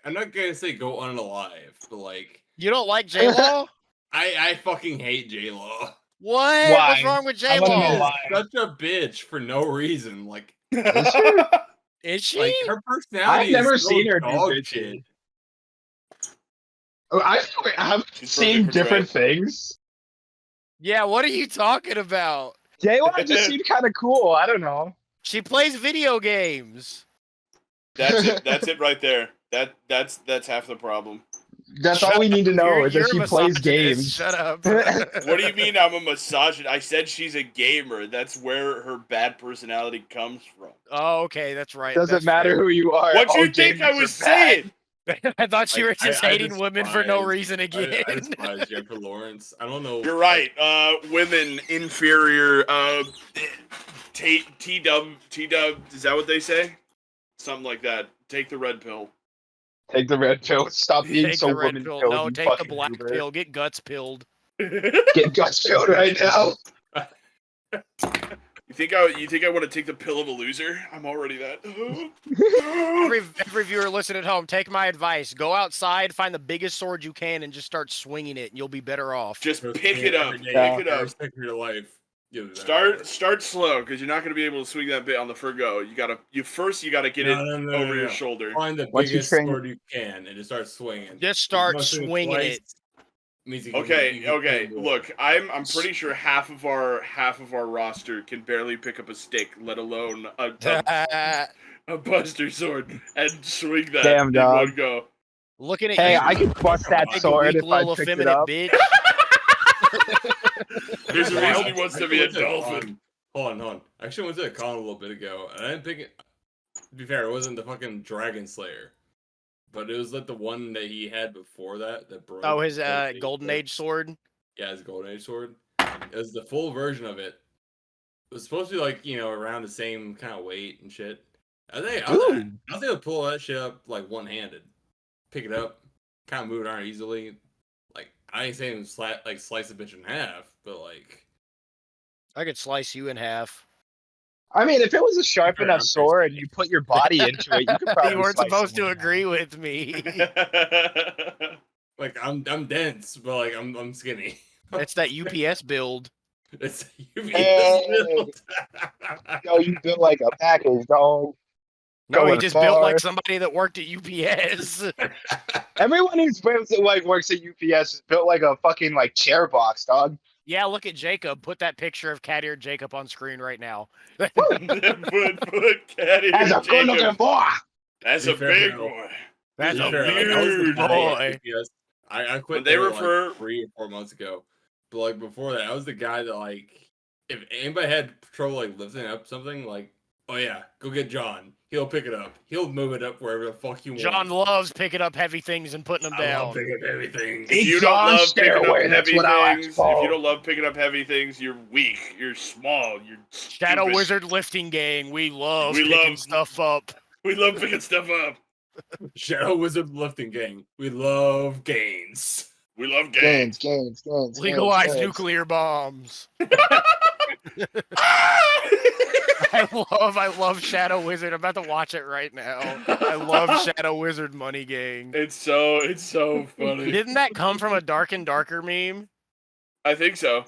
I'm not gonna say go unalive, but like, You don't like J Law? I fucking hate J Lo. What? Why? What's wrong with I J wanna know Law? why. Such a bitch for no reason. Like, Is she? like her personality. I've never is so seen her do dog bitchy. shit. Oh, I've She's seen perfect for different Trey. things. Yeah, what are you talking about? J-Lo just seemed kind of cool. I don't know. She plays video games. That's it. That's it right there. That's half the problem. That's Shut all we need to know You're- is that you're she a plays misogynist. games. Shut up. What do you mean I'm a misogynist? I said she's a gamer. That's where her bad personality comes from. Oh, okay, that's right. Doesn't that's matter fair. who you are. What all you think I gamers was are bad. saying? I thought you were Like, just I hating women for no despise- reason again. I despise Jennifer Lawrence. I don't know. You're right. Women inferior. T-dub. Is that what they say? Something like that. Take the red pill. Take the red pill. Stop being Take so the red woman pill. pilled. No, you take the fucking black goober. pill. Get guts pilled. Get guts pilled right now. You think I want to take the pill of a loser? I'm already that. Every viewer listen at home, take my advice. Go outside, find the biggest sword you can, and just start swinging it, and you'll be better off. Just First pick thing it up. every day, Pick it every up. second of your life. You'll do that. Start slow, because you're not going to be able to swing that bit on the go. You gotta get it No, over your no. shoulder. Find the Once you biggest train- sword you can and just start swinging. Just start Once you swinging twice, it. means you can- Okay, you can okay. do more. Look, I'm pretty sure half of our roster can barely pick up a stick, let alone a Buster sword, and swing that Damn, in dog. one go. Looking at Hey, you, I could bust that like a sword weak if I little picked it effeminate up. bitch. There's a Wow. reason he wants to be a Actually, went to dolphin. Hold on. I actually went to a con a little bit ago, and I didn't pick it. To be fair, it wasn't the fucking Dragon Slayer, but it was like the one that he had before that broke. Oh, his Like, Golden Age sword. Yeah, his Golden Age sword. It was the full version of it. It was supposed to be like, you know, around the same kind of weight and shit. I was able to pull that shit up like one handed, pick it up, kind of move it around easily. Like I ain't saying slice a bitch in half, but like I could slice you in half. I mean, if it was a sharp Fair, enough I'm sword thirsty. and you put your body into it, you could probably You weren't slice supposed to someone in agree half. with me. Like I'm dense, but like I'm skinny. It's that UPS build. It's Hey. Yo, you built like a package, dog. No, he Going just built like far. somebody that worked at UPS. Everyone who's built like works at UPS is built like a fucking like chair box, dog. Yeah, look at Jacob. Put that picture of cat eared Jacob on screen right now. put cat As a ear good looking Jacob. boy. That's Be a fair, big though. boy. That's To a be fair, like, I was the huge guy boy. at UPS. I quit When they there refer- like 3 or 4 months ago. But like before that, I was the guy that like if anybody had trouble like lifting up something, like, oh yeah, go get John. He'll pick it up. He'll move it up wherever the fuck you John want. loves picking up heavy things and putting them I love down. picking up everything. Big If you John don't love picking up Stairway, that's heavy what I like to things, if call. you don't love picking up heavy things, you're weak. You're small. You're Shadow stupid. Wizard lifting gang. We love We picking love- stuff up. We love picking stuff up. Shadow Wizard lifting gang. We love gains. We love Gains, games. gains. Legalize nuclear bombs. I love Shadow Wizard. I'm about to watch it right now. I love Shadow Wizard Money Gang. It's so funny. Didn't that come from a Dark and Darker meme? I think so.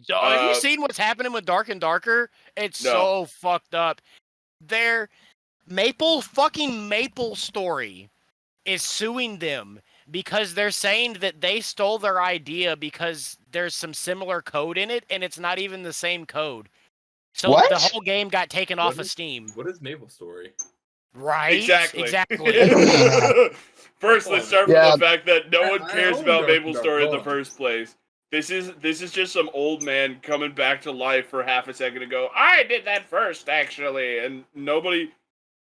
Have you seen what's happening with Dark and Darker? It's No. so fucked up. Their Maple Story is suing them because they're saying that they stole their idea because there's some similar code in it and it's not even the same code. So What? the whole game got taken off of is- Steam. What is Maple Story? Right? Exactly. First, let's start Yeah. from the fact that no I- one I cares own about Dark Maple and Dark. Story in the Hold on. first place. This is just some old man coming back to life for half a second to go, I did that first, actually, and nobody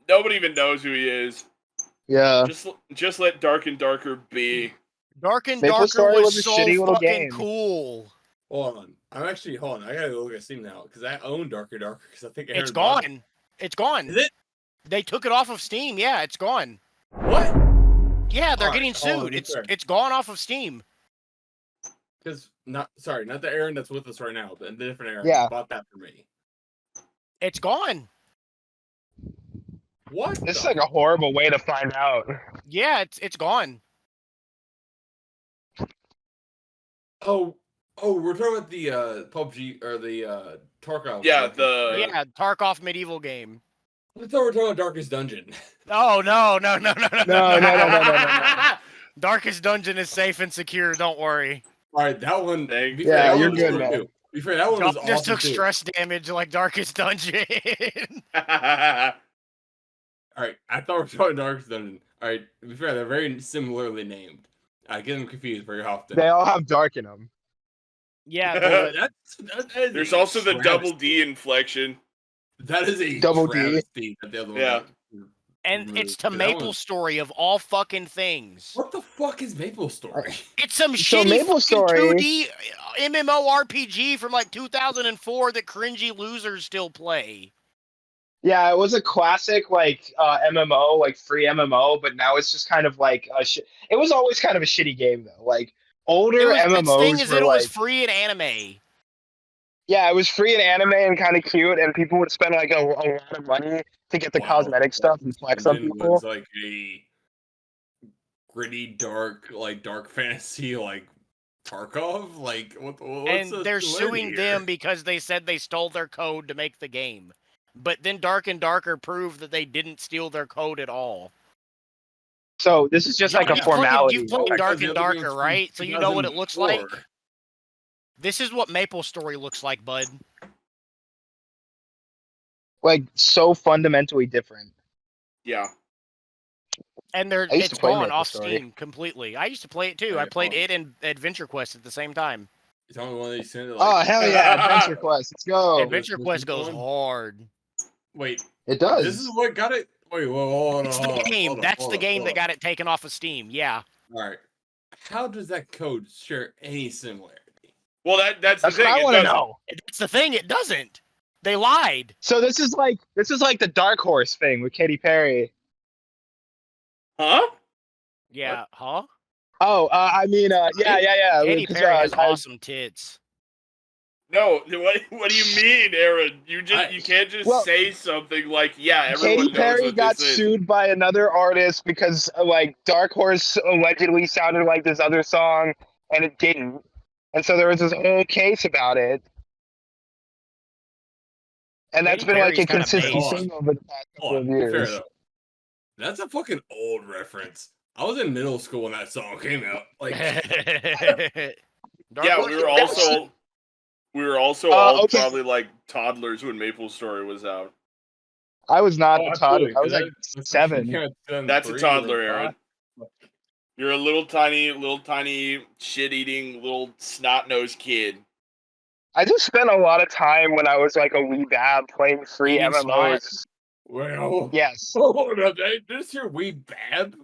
even knows who he is. Yeah. Just let Dark and Darker be. Dark and Maple Darker Story was was a so shitty little fucking game. cool. Hold on. I gotta go look at Steam now because I own Darker Darker because I think It's Aaron bought gone. It's gone. Is it? They took it off of Steam. Yeah, it's gone. What? Yeah, they're Alright, getting hold on, sued. be It's fair. it's gone off of Steam. Because not the Aaron that's with us right now, but the different Aaron Yeah. bought that for me. It's gone. What? This is the- like a horrible way to find out. Yeah, it's gone. Oh, we're talking about the PUBG or the Tarkov. Yeah, Yeah, Tarkov medieval game. I thought we were talking about Darkest Dungeon. Oh no. No. Darkest Dungeon is safe and secure. Don't worry. All right, that one. Thank be you. fair, Yeah, that you're one was good, cool, man. too. Be fair, that one John was just awesome took too. stress damage like Darkest Dungeon. All right, I thought we were talking Darkest Dungeon. All right, to be fair, they're very similarly named. I get them confused very often. They all have dark in them. Yeah, Oh, the, that is There's a also the double travesty. D inflection. That is a Double D. travesty that the other one Yeah. got and removed. it's to That Maple one- Story of all fucking things. What the fuck is Maple Story? It's some So shitty Maple fucking Story- 2D MMORPG from like 2004 that cringy losers still play. Yeah, it was a classic like MMO, like free MMO, but now it's just kind of like it was always kind of a shitty game though. Like older Its MMOs thing is were that it like, was free in anime. yeah, it was free in anime and kind of cute, and people would spend like a lot of money to get the Wow, cosmetic stuff and flex on Dungeon people. was like a gritty, dark fantasy, like Tarkov. Like what's And the they're similarity suing here? them because they said they stole their code to make the game. But then Dark and Darker proved that they didn't steal their code at all. So this is just like a You've played- formality. You've played Because Dark the and other game's Darker, from right? So you know what it looks like? 2004. This is what Maple Story looks like, bud. Like so fundamentally different. Yeah. And I used it's to play gone Maple off Story. Steam completely. I used to play it too. I Alright, played hold it and Adventure Quest at the same time. It's only one that you sent it Oh like. hell yeah, Adventure Quest, let's go. Adventure this Quest is goes one? hard. Wait, It does. this is what got it. Wait, whoa, hold on, It's hold the on, game. hold on, That's hold the on, game hold that on. got it taken off of Steam. Yeah. All right, how does that code share any similarity? Well, that's the That's thing. what I it want to doesn't. know. That's the thing. It doesn't. They lied. So this is like the Dark Horse thing with Katy Perry. Huh? Yeah. Huh? Oh, I mean, yeah. Katy 'cause, Perry has I- awesome tits. No, what do you mean, Aaron? You can't just say something like, yeah, everyone Katy knows Perry what got this is. sued by another artist because like Dark Horse allegedly sounded like this other song and it didn't. And so there was this whole case about it. And that's Katy been like a Perry's kinda consistent based. thing over the past couple of Be fair years. though. That's a fucking old reference. I was in middle school when that song came out. Like, yeah, we were also all okay. probably like toddlers when Maple Story was out. I was not a toddler. absolutely, I was 'cause like 7. That's a 3, toddler, like, Aaron. You're a little tiny shit-eating little snot-nosed kid. I just spent a lot of time when I was like a wee bab playing free Eating MMOs. Well, Yes. hold up, this your wee bab?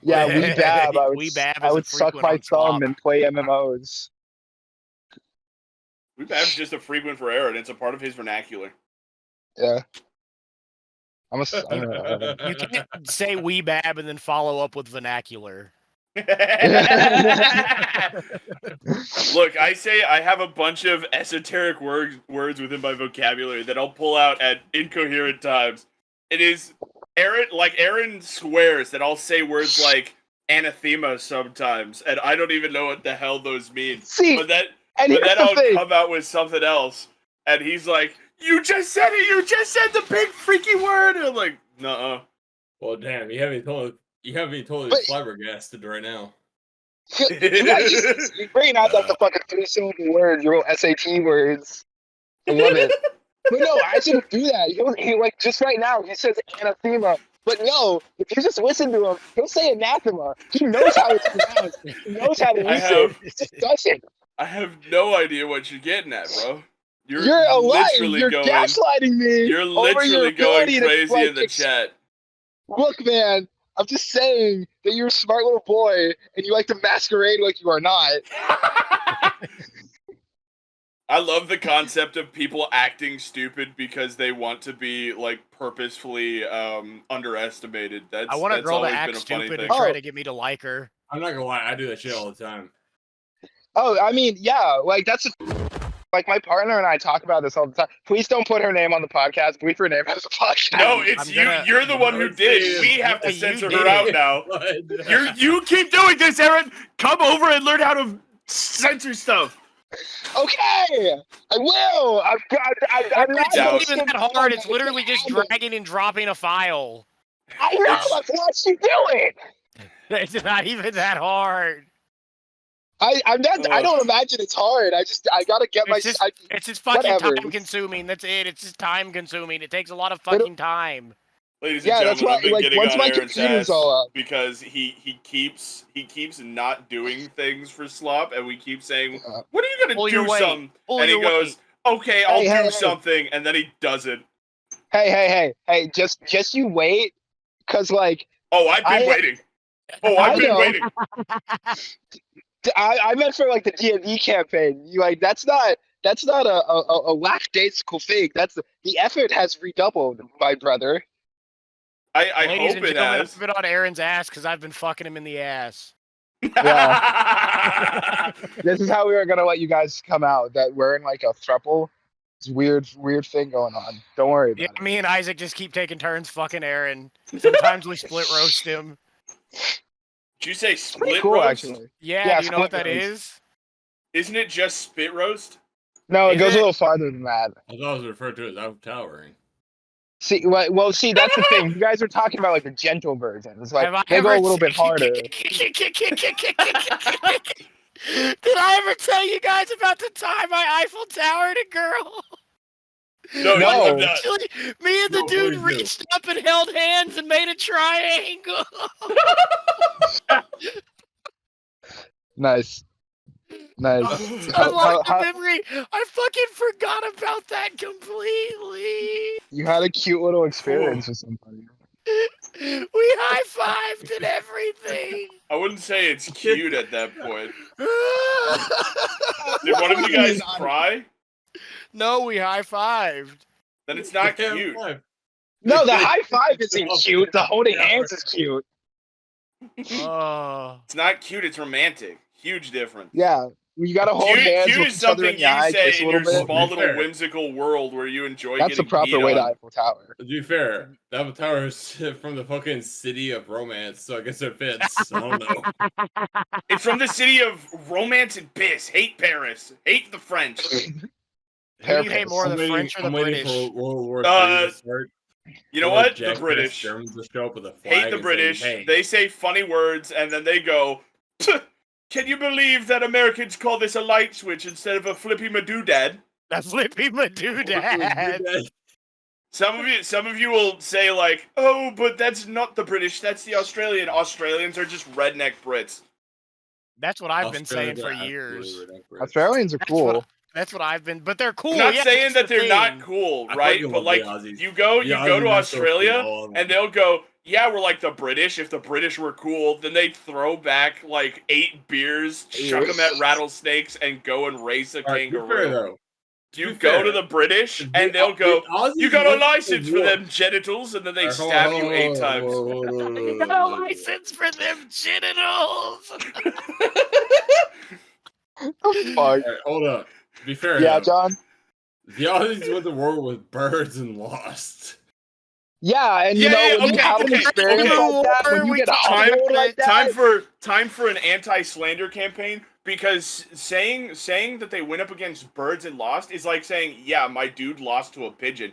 Yeah, wee bab. Wee bab I is a would suck frequent my on thumb S.L.O.P. and play MMOs. Wee bab's just a frequent for Aaron. It's a part of his vernacular. Yeah. You can't say wee bab and then follow up with vernacular. Look, I say I have a bunch of esoteric words within my vocabulary that I'll pull out at incoherent times. It is Aaron swears that I'll say words like anathema sometimes, and I don't even know what the hell those mean. See, but then the I'll thing. come out with something else, and he's like, "You just said it! You just said the big freaky word!" And I'm like, "Nuh-uh." Well, damn, you have me totally flabbergasted right now. You guys you're bringing out like the fucking 3-syllable words, your old SAT words. I love it. But no, I shouldn't do that. He like just right now he says anathema. But no, if you just listen to him, he'll say anathema. He knows how it's pronounced. He knows how to use it. He just doesn't. I have no idea what you're getting at, bro. You're a liar. You're gaslighting me. You're literally going crazy in the chat. Look, man, I'm just saying that you're a smart little boy and you like to masquerade like you are not. I love the concept of people acting stupid because they want to be like purposefully underestimated. I want a girl to act stupid and try to get me to like her. I'm not gonna lie, I do that shit all the time. Oh, I mean, yeah, like that's like my partner and I talk about this all the time. Please don't put her name on the podcast. Bleep her name as a podcast. No, it's you. You're the one who did. We have to censor her out now. You keep doing this, Aaron. Come over and learn how to censor stuff. Okay, I will. It's not even that hard. It's literally just dragging and dropping a file. I know. That's what she doing. It's not even that hard. I'm not. I don't imagine it's hard. I gotta get my. It's just fucking time consuming. That's it. It's just time consuming. It takes a lot of fucking time. Ladies and gentlemen, I've been getting on Aaron's ass all up. because he keeps not doing things for S.L.O.P, and we keep saying, "When are you gonna do something?" And he goes, "Okay, I'll do something," and then he doesn't. Hey! Just you wait, cause like. Oh, I've been waiting. Oh, I've been waiting. I meant for like the D&D campaign. You like that's not a lackadaisical thing. That's the effort has redoubled, my brother. I hope it has. I've been on Aaron's ass because I've been fucking him in the ass. Yeah. This is how we were gonna let you guys come out. That we're in like a throuple. It's weird thing going on. Don't worry about it. Me and Isaac just keep taking turns fucking Aaron. Sometimes we split roast him. Did you say split cool, roast? Actually. Yeah, do you know what that is? Isn't it just spit roast? No, it goes a little farther than that. I thought it was referred to as out-towering. See, see, that's the thing. You guys are talking about like the gentle version. It's like they go a little bit harder. Did I ever tell you guys about the time I Eiffel Towered a girl? No. Actually, me and the dude reached up and held hands and made a triangle. Nice. I like the memory. I fucking forgot about that completely. You had a cute little experience with somebody. We high-fived and everything. I wouldn't say it's cute at that point. Did one of you guys cry? No, we high-fived. Then it's not cute. No, the high five isn't cute. The holding hands is cute. It's not cute. It's romantic. Huge difference. Yeah. You gotta hold hands Cute with is each other something in the eye, you say kiss a in little your bit. small To be little fair. whimsical world where you enjoy That's the getting proper peed way to on. Eiffel Tower. To be fair, the Eiffel Tower is from the fucking city of romance, so I guess it fits. I don't know. It's from the city of romance and piss. Hate Paris. Hate the French. Who do you hate more, the French or the I'm waiting British? for World War III to start. You know for what? The jackass British. Germans to show up with a Hate flag the and British. Say, hey, They say funny words and then they go, can you believe that Americans call this a light switch instead of a flippy madoodad? The flippy madoodad. Some of you will say like, oh, but that's not the British, that's the Australian. Australians are just redneck Brits. That's what I've been saying Australians for are years. absolutely redneck Brits. Australians are cool. That's what I've been, but they're cool. I'm not yeah, saying that that's the they're not thing. cool, I right? fucking But love like, the Aussies. you go The to Aussies are so Australia, cool, all of them. and they'll go, yeah, we're like the British. If the British were cool, then they'd throw back like 8 beers, chuck them at rattlesnakes, and go and race a Alright, to be fair, kangaroo. though, You be go fair, to the British, the and they'll go, Aussies you got a went to license for war. them genitals, and then they Alright, hold stab on, you hold 8 on, times. hold on, hold on, You hold got on, a hold on. license for them genitals. Fuck. Alright, hold up. To be fair, Yeah, though, John. the Aussies went to war with birds and lost. Yeah, and you Yeah, know yeah, when you okay, have an okay, experience okay. like that, when you We get talked humbled about like it. that, Time for an anti-slander campaign, because saying that they went up against birds and lost is like saying, yeah, my dude lost to a pigeon.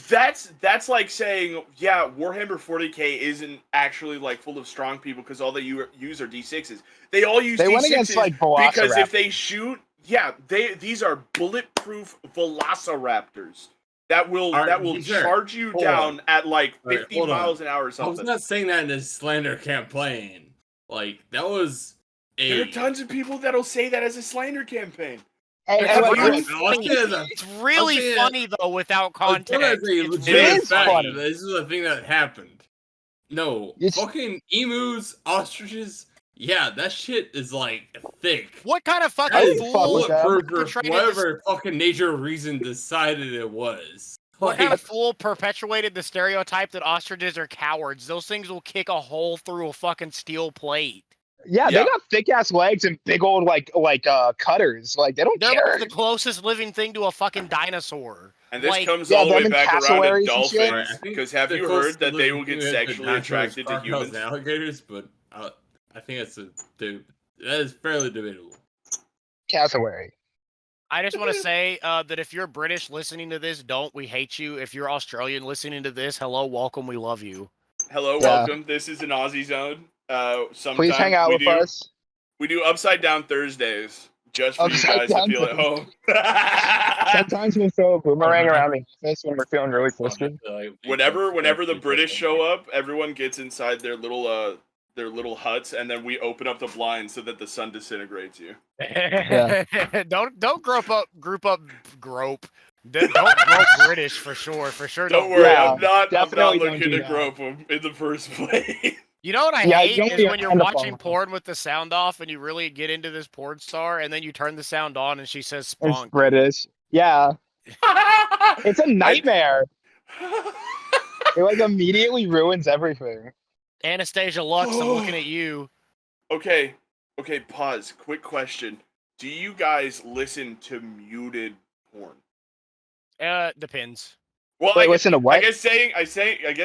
That's like saying, yeah, Warhammer 40k isn't actually like full of strong people because all they use are d6s. They all use they d6s went against like because if Velociraptor. they shoot, yeah, these are bulletproof Velociraptors that will Alright, to be fair, charge you hold down on. at like Alright, 50 hold on. miles an hour or I was something. not saying that in a slander campaign. Like, that was There a... are tons of people that'll say that as a slander campaign. And It's like, really look, funny. It's really funny though without context. It is funny. This is a thing that happened. No, It's- fucking emus, ostriches. Yeah, that shit is like thick. What kind of That fucking is fuck fool with that. bulletproof for perpetrated whatever fucking nature reason decided it was. What kind Like, of fool perpetuated the stereotype that ostriches are cowards? Those things will kick a hole through a fucking steel plate. yeah, Yeah. they got thick ass legs and big old like cutters. Like they don't They're care. like the closest living thing to a fucking dinosaur. And this Like, comes yeah, all the them way and back around to cassowaries and shit. Alright, I dolphins. think Because have the you closest heard that they will living get thing is the sexually dinosaurs, attracted to crocodiles, humans? and alligators, but I think that is fairly debatable. Cassowary. I just want to say that if you're British listening to this, don't. We hate you. If you're Australian listening to this, hello, welcome, we love you. Hello, Yeah. welcome. This is an Aussie zone. Sometimes Please hang out with us. We do Upside Down Thursdays just for you Upside guys to Down feel at home. Sometimes we throw a boomerang around the office when we're feeling really twisted. Whenever the British show up, everyone gets inside their little huts, and then we open up the blinds so that the sun disintegrates you. Don't grope. Don't grope British for sure. For sure. Don't worry, Yeah, I'm not definitely don't looking do to that. grope them in the first place. You know what I Yeah, hate don't is be when you're on the watching phone. porn with the sound off and you really get into this porn star and then you turn the sound on and she says It's spunk. British. Yeah, it's a nightmare. It like immediately ruins everything. Anastasia Lux, I'm looking at you. Okay, pause. Quick question. Do you guys listen to muted porn? Depends. Well, Wait, listen to what? I guess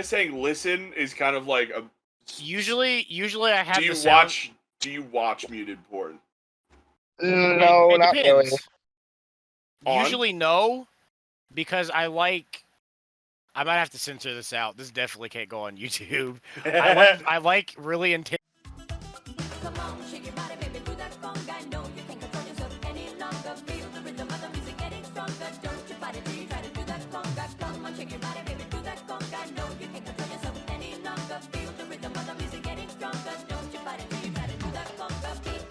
saying listen is kind of like a. Usually I have Do you the sound. watch muted porn? No, It not really. depends. On? Usually no, because I might have to censor this out. This definitely can't go on YouTube. I like really intense. Come on, shake your body, baby, do that conga. No, you can't control yourself any longer. Feel the rhythm of the music getting stronger. Don't you fight it till you try to do that conga. Come on, shake your body, baby, do that conga. No, you can't control yourself any longer. Feel the rhythm of the music getting stronger. Don't you fight it till you try to do that conga. Beat.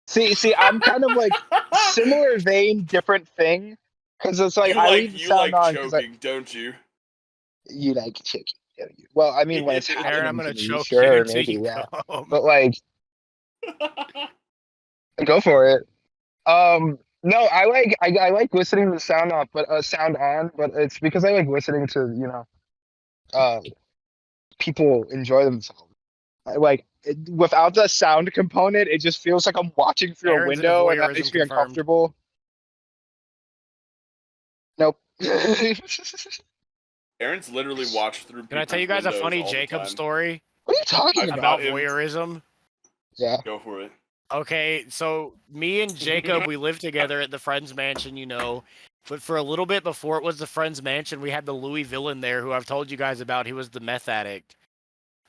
See, I'm kind of like similar vein, different thing. Because it's like I leave the sound on. 'Cause choking, don't you? you like chicken. Yeah, well, I mean, when it's happening, Aaron, I'm gonna to me, choke sure, you until maybe, you yeah. come. But like, go for it. No, I like listening to the sound off, but sound on, but it's because I like listening to, uh people enjoy themselves. Without the sound component, it just feels like I'm watching through a Aaron's into window, and that voyeurism makes me confirmed. uncomfortable. Nope. Aaron's literally watched through. Can I tell you guys a funny Jacob story What are you talking about him. voyeurism? Yeah. Go for it. Okay, so me and Jacob, we lived together at the Friends Mansion, but for a little bit before it was the Friends Mansion, we had the Louis villain there, who I've told you guys about. He was the meth addict.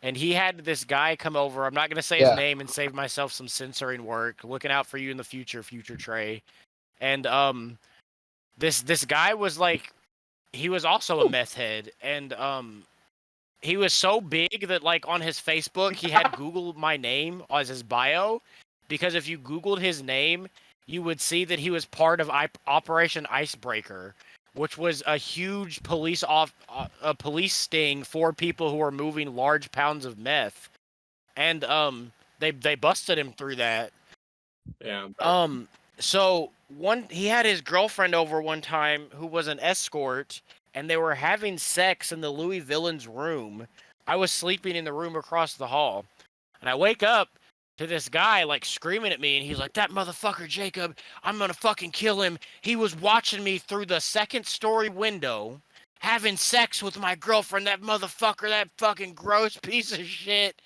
And he had this guy come over. I'm not going to say his name and save myself some censoring work. Looking out for you in the future, future Trey. And this guy was like, he was also a meth head, and he was so big that like on his Facebook he had Googled my name as his bio, because if you Googled his name, you would see that he was part of Operation Icebreaker, which was a huge police sting for people who were moving large pounds of meth, and they busted him through that. Yeah. So he had his girlfriend over one time who was an escort, and they were having sex in the Louis villain's room. I was sleeping in the room across the hall, and I wake up to this guy like screaming at me, and he's like, "That motherfucker Jacob, I'm gonna fucking kill him. He was watching me through the second-story window, having sex with my girlfriend. That motherfucker, that fucking gross piece of shit."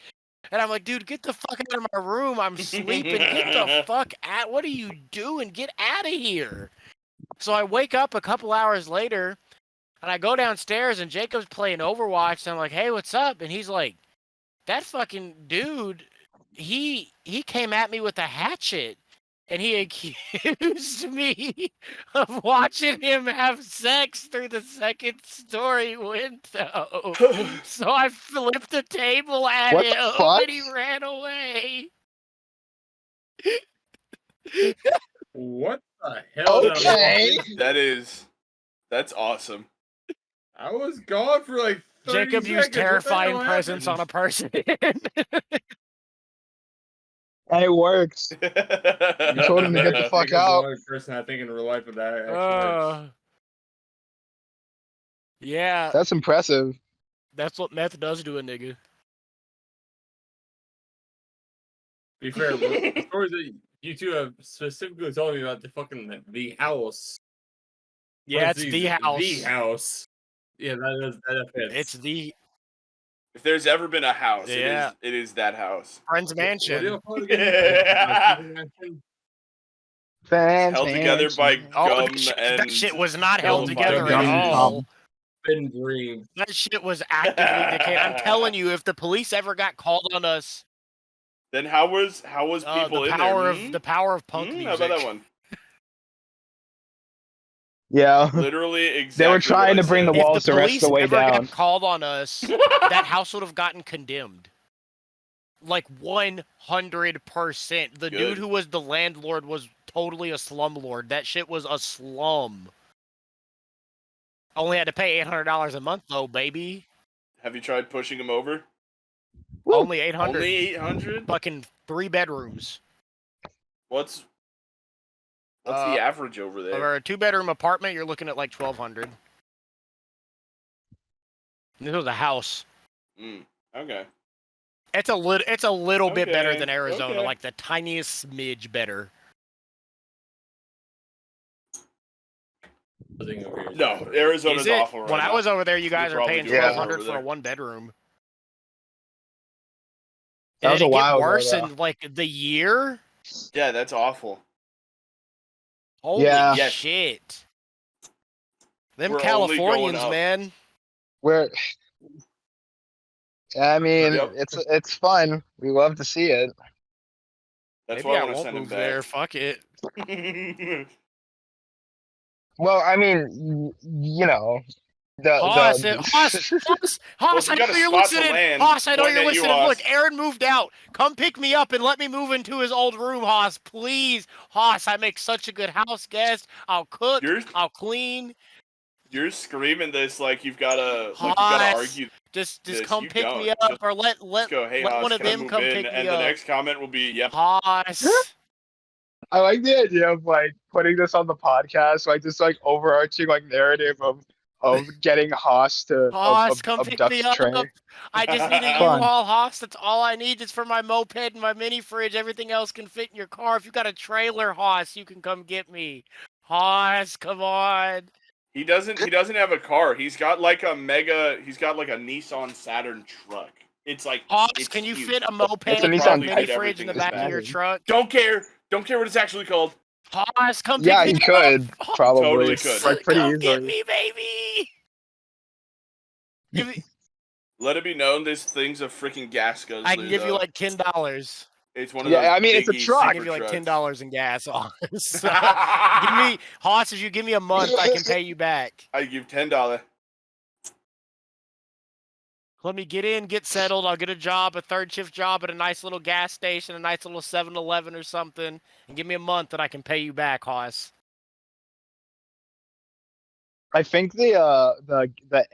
And I'm like, dude, get the fuck out of my room. I'm sleeping. Get the fuck out. What are you doing? Get out of here. So I wake up a couple hours later, and I go downstairs, and Jacob's playing Overwatch. And I'm like, hey, what's up? And he's like, that fucking dude, he came at me with a hatchet. And he accused me of watching him have sex through the second-story window. So I flipped the table at What him, the fuck? and he ran away. What the hell? Okay. That's awesome. I was gone for like 30 Jacob seconds. used terrifying What the hell presence on a happened? person. And it works. You told him to get the fuck Jacob's out. the only person I think in real life that actually works. Yeah, That's impressive. that's what meth does to a nigga. To be fair, the stories that you two have specifically told me about the house. Yeah, it's the house. The house. Yeah, that fits. It's the If there's ever been a house, Yeah. it is that house. Friends What do Mansion. you call it again? Fans, Held together by Oh, gum that and shit was not held Gum by together gum at and all. Thin dream. That shit was actively decaying. I'm telling you, if the police ever got called on us, Then how was people the in power there? of the power of punk music. How about that one? Yeah. Literally exactly. They were trying what to I bring the said. walls If the the rest of police the way ever down. got called on us, that house would have gotten condemned. Like 100%. The Good. dude who was the landlord was totally a slumlord. That shit was a slum. Only had to pay $800 a month though, baby. Have you tried pushing him over? Woo. Only 800. Only 800? Fucking 3 bedrooms. What's the average over there? For a 2-bedroom apartment, you're looking at like 1,200. This was a house. Okay. It's a little bit better Okay, than Arizona, okay. like the tiniest smidge better. No, Arizona's Is it? awful right When now. I was over there, you guys You're are probably paying doing well $1,200 over for a there. 1-bedroom. That was Did a it while get ago, worse though. in like the year? Yeah, that's awful. Holy Yeah. Yes. shit! Them We're only going Californians, up. man. I mean, Yep. it's fun. We love to see it. That's Maybe why I I want to won't send him move there. back. Fuck it. Well, I mean, you know, Hoss, the Hoss, you I got know a you're spot to listening. land. Hoss, I know Pointing you're at you, listening. Look, Hoss. Aaron moved out. Come pick me up and let me move into his old room, Hoss, please. Hoss, I make such a good house guest. I'll cook. You're- I'll clean. You're screaming this like you've got to Hoss, argue. just this. come You pick don't. me up, Just- or let Let's go. Hey, let Hoss, one of can I them move come in? pick me And the up. next comment will be, "Yep." Hoss. I like the idea of like putting this on the podcast, like this like overarching like narrative of getting Haas to Haas, come pick abduct me up. Trey. I just need a Come on. U-Haul, Haas. That's all I need. Just for my moped and my mini fridge. Everything else can fit in your car. If you got a trailer, Haas, you can come get me. Haas, come on. He doesn't have a car. He's got like a Nissan Saturn truck. It's like Haas, it's can you huge. fit a moped It's a and Nissan a mini Fit fridge in the everything back in of your bag. truck? Don't care what it's actually called. Haas, come Yeah, pick he me could up. probably. Totally could. Like pretty Come easily. get me, baby. Give me, Let it be known this thing's a freaking gas guzzler. I can give you though. like $10. It's one of Yeah, those I mean, it's a biggie truck. I super give you like trucks. $10 in gas, Haas. Give me, Haas, if you give me a month, I can pay you back. I give $10. Let me get in, get settled. I'll get a job, a third shift job at a nice little gas station, a nice little 7-Eleven or something, and give me a month and I can pay you back, Haas. I think the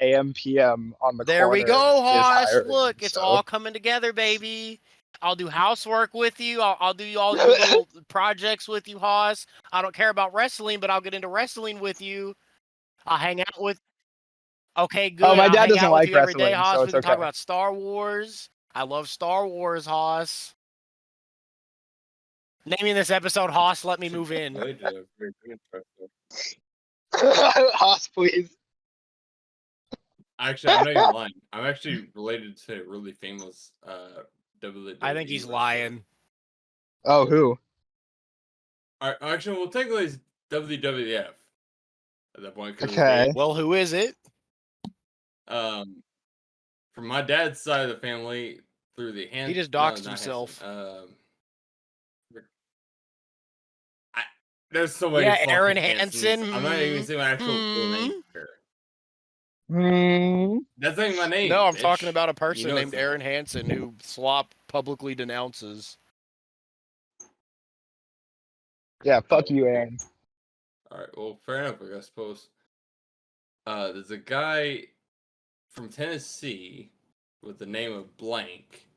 AM PM on the There we corner go, is Haas. hiring, Look, it's so- all coming together, baby. I'll do housework with you. I'll do all your little projects with you, Haas. I don't care about wrestling, but I'll get into wrestling with you. I'll hang out with. Okay, good. Oh, my I'll dad hang doesn't out with like you every day, wrestling, Haas. so We it's can talk okay. about Star Wars. I love Star Wars, Haas. Naming this episode Haas, let me move in. Haas, please. Actually, I know you're lying. I'm actually related to a really famous WWE. I think he's wrestler. lying. Oh, who? Actually, well, technically it's WWF at that point. 'cause Okay. Well, who is it? From my dad's side of the family, through the hand. He just no, doxed not himself. Hanson, there's so many. Yeah, fucking Aaron Hansons. Hansen. I'm not even saying my actual full name here. Hmm. That's not even my name. No, I'm bitch. talking about a person You know named it's not. Aaron Hansen who S.L.O.P publicly denounces. Yeah, fuck you, Aaron. All right. Well, fair enough. I suppose. There's a guy from Tennessee with the name of Blank,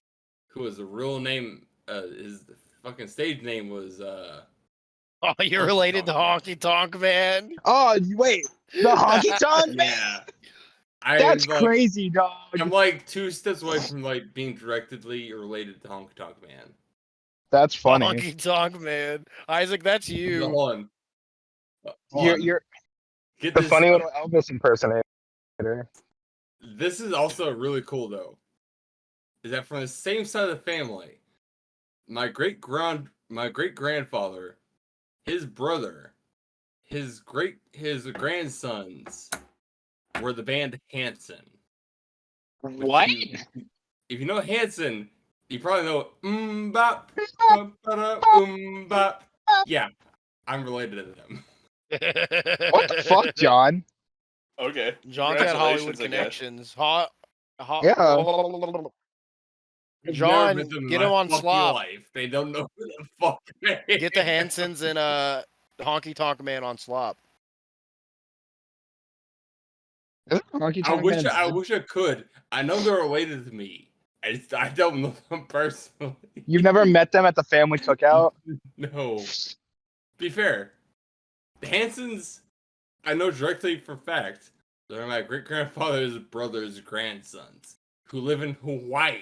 who was a real name. His fucking stage name was. Oh, you're related to Honky Tonk Man? Oh, wait. The Honky Tonk Man? Yeah. That's like, crazy, dog. I'm like 2 steps away from like being directly related to Honky Tonk Man. That's funny. Honky Tonk Man. Isaac, that's you. Hold on. Hold on. You're Get the this. funny little Elvis impersonator. This is also really cool though. Is that from the same side of the family? My great grandfather, his brother, his grandsons were the band Hanson. What? If you know Hanson, you probably know bop, bop. Yeah, I'm related to them. What the fuck, John? Okay. John's had Hollywood Congratulations, connections. Yeah. I've John, never met them in get my him on fucking S.L.O.P. life. They don't know who the fuck I am. Get the Hansons and Honky Tonk Man on S.L.O.P. Honky I Tonk wish Man I dead? wish I could. I know they're related to me. I don't know them personally. You've never met them at the family cookout? No. Be fair, the Hansons, I know directly for fact, they're my great grandfather's brother's grandsons who live in Hawaii.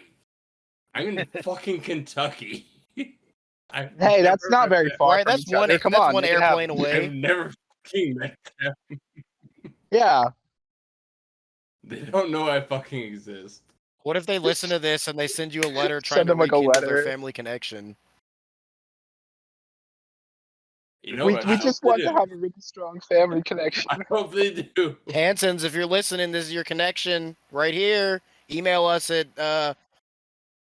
I'm in fucking Kentucky. Hey, that's not very far Right, from that's each one. other. Come That's on, one make it happen. airplane I've away. never fucking met them. Yeah. They don't know I fucking exist. What if they listen to this and they send you a letter trying Send to them like a rekindle their letter. family connection? You know We what? I just hope want they to do. have a really strong family connection. I hope they do. Hansons, if you're listening, this is your connection right here. Email us at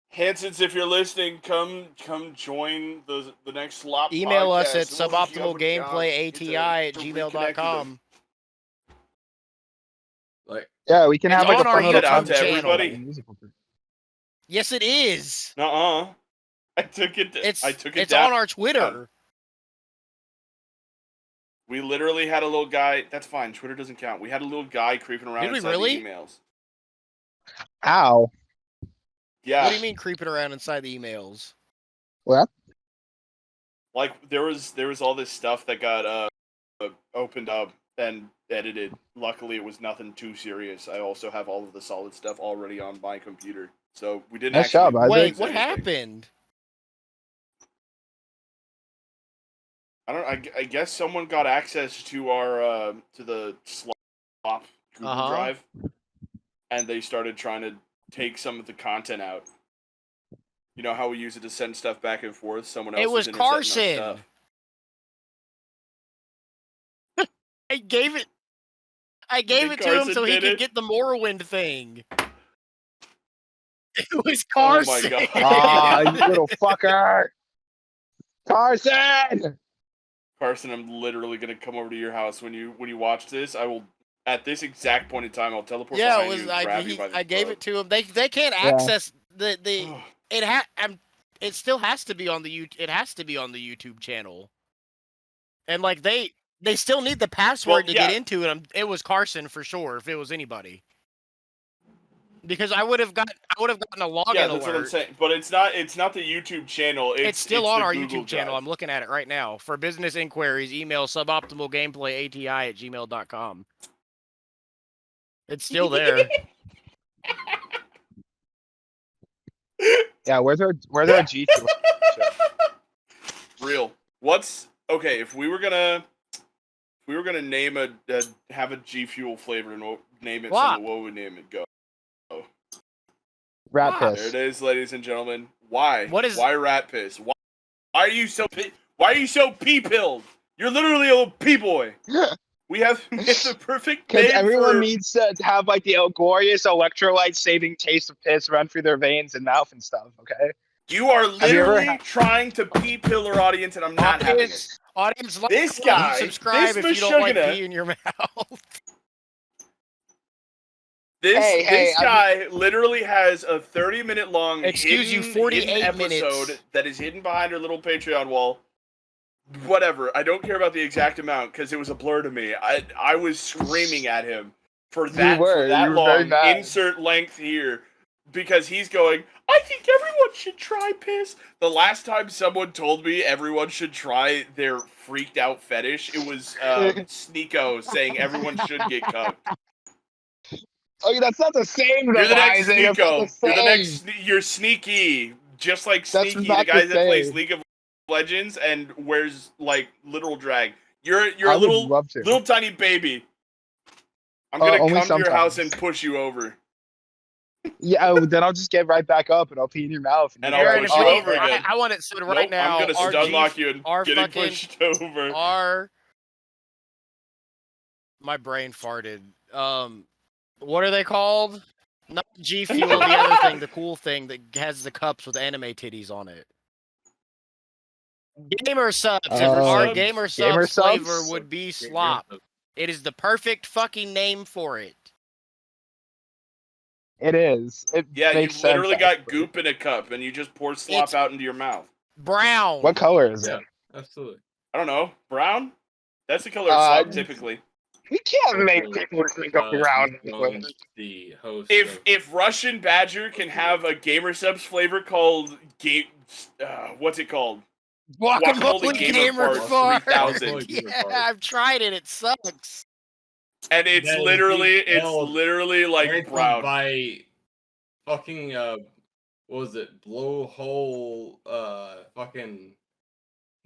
Hansons, if you're listening, come join the next S.L.O.P email us at podcast. We'll hook you up with John. suboptimalgameplay@gmail.com. Like, Yeah, we can It's have like a on our fun little YouTube conversation channel. about musical group. Yes, it is. Nuh-uh. I took it It's down. on our Twitter. We literally had a little guy. That's fine. Twitter doesn't count. We had a little guy creeping around Did we inside really? the emails. Ow. Yeah. What do you mean creeping around inside the emails? What? Like there was all this stuff that got opened up and edited. Luckily, it was nothing too serious. I also have all of the solid stuff already on my computer, so we didn't Nice actually. job, Isaac. Wait, what anything. happened? I guess someone got access to our to the S.L.O.P Google Drive, and they started trying to take some of the content out. You know how we use it to send stuff back and forth? Someone else It was intercepting our Carson. stuff. I gave it to him Carson so he did could it? get the Morrowind thing. It was Oh my Carson. God. Ah, you little fucker! Carson! Carson, I'm literally gonna come over to your house when you watch this. I will, at this exact point in time, I'll teleport Yeah, behind it was. you and grab you by the I gave throat. it to him. They can't access the it still has to be on the it has to be on the YouTube channel, and like they still need the password to get into it. It was Carson for sure. If it was anybody, because I would have gotten a login Yeah, that's alert. what I'm saying. But it's not the YouTube channel. It's still on the our Google YouTube channel. Drive. I'm looking at it right now. For business inquiries, email suboptimalgameplay@gmail.com. It's still there. Yeah, where's our G Fuel? Real. What's okay? If we were gonna name have a G Fuel flavor and name it something, what would we name it? Go. Rat There piss. it is, ladies and gentlemen. Why? What Why rat piss? Why are you so pee-pilled? You're literally a little pee boy. We have the perfect name Because everyone for... needs to have like the glorious electrolyte-saving taste of piss run through their veins and mouth and stuff. Okay. You are literally trying to pee-pill our audience, and I'm not having it. Audience, like, This guy, subscribe this if you don't like Meshuggah, pee in your mouth. This guy literally has a 30-minute long hidden 48 episode that is hidden behind our little Patreon wall. Whatever. I don't care about the exact amount because it was a blur to me. I was screaming at him for that long. Very mad. Insert length here because he's going, I think everyone should try piss. The last time someone told me everyone should try their freaked out fetish, it was Sneeko saying everyone should get cucked. Oh, that's not the same. You're the next Sneeko. You're sneaky, just like That's Sneaky, not the guy the that plays same. League of Legends and wears like literal drag. You're a little tiny baby. I'm gonna come to your house and push you over. Yeah, then I'll just get right back up and I'll pee in your mouth. And I'll push you over again. I want it said right now. I'm gonna stun lock you and get it pushed over. My brain farted. What are they called? Not G Fuel, the other thing, the cool thing that has the cups with anime titties on it. Gamer subs. Our gamer subs flavor would be S.L.O.P. It is the perfect fucking name for it. It is. You literally got goop in a cup and you just pour S.L.O.P out into your mouth. Brown. What color is it? Absolutely. I don't know. Brown? That's the color of S.L.O.P typically. We can't make people drink a brown. The host. If Russian Badger can have a gamer subs flavor called what's it called? Guacamole Gamer Farm. 3000. Yeah, I've tried it. It sucks. And it's literally like brown. By fucking what was it? Blowhole fucking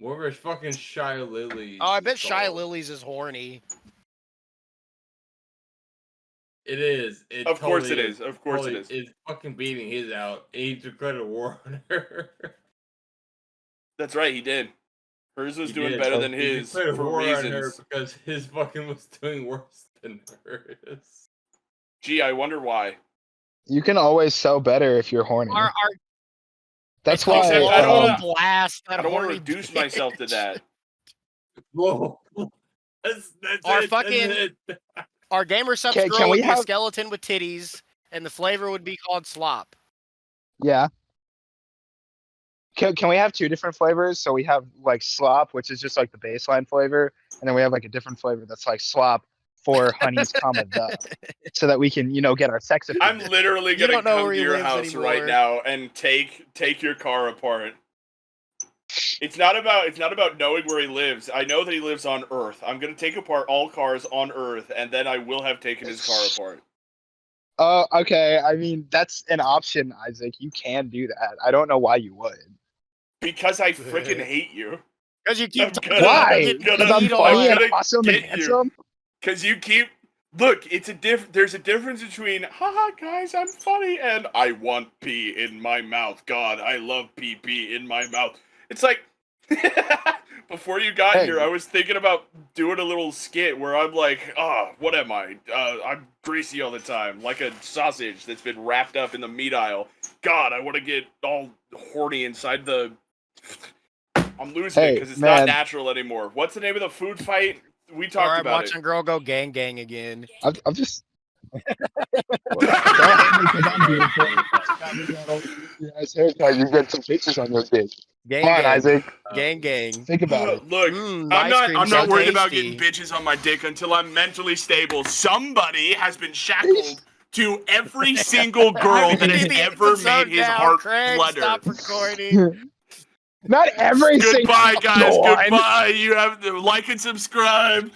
whatever fucking Shy Lily. Oh, I bet Shy Lily's is horny. It is. Of course it is. Of course it is. It's fucking beating his out. He declared a war on her. That's right, he did. Hers was doing better than his for reasons. On her because his fucking was doing worse than hers. Gee, I wonder why. You can always sell better if you're horny. That's why. I don't want to reduce myself to that. Whoa. That's Our gamer subs girl would be a skeleton with titties, and the flavor would be called S.L.O.P. Yeah. Can we have two different flavors? So we have like S.L.O.P, which is just like the baseline flavor, and then we have like a different flavor that's like S.L.O.P for honeys, the, so that we can get our sex appeal. I'm literally gonna come to your house right now and take your car apart. It's not about knowing where he lives. I know that he lives on Earth. I'm gonna take apart all cars on Earth, and then I will have taken his car apart. Okay. I mean, that's an option, Isaac. You can do that. I don't know why you would. Because I freaking hate you. Because you keep Why? Because I'm funny and awesome and handsome? Because you keep... Look, it's a there's a difference between, haha, guys, I'm funny, and I want pee in my mouth. God, I love pee in my mouth. It's like... Before you got here, I was thinking about doing a little skit where I'm like, what am I? I'm greasy all the time, like a sausage that's been wrapped up in the meat aisle. God, I want to get all horny inside the... I'm losing it because it's not natural anymore. What's the name of the food fight? We talked about watching girl go gang again. I'm just... Don't hate me because I'm beautiful. You get some pictures on your dick. Come on, Isaac. Gang. Think about it. Look, I'm not worried about getting bitches on my dick until I'm mentally stable. Somebody has been shackled to every single girl that has ever made his heart flutter. Stop recording. Not every single Goodbye, guys. Goodbye. You have to like and subscribe.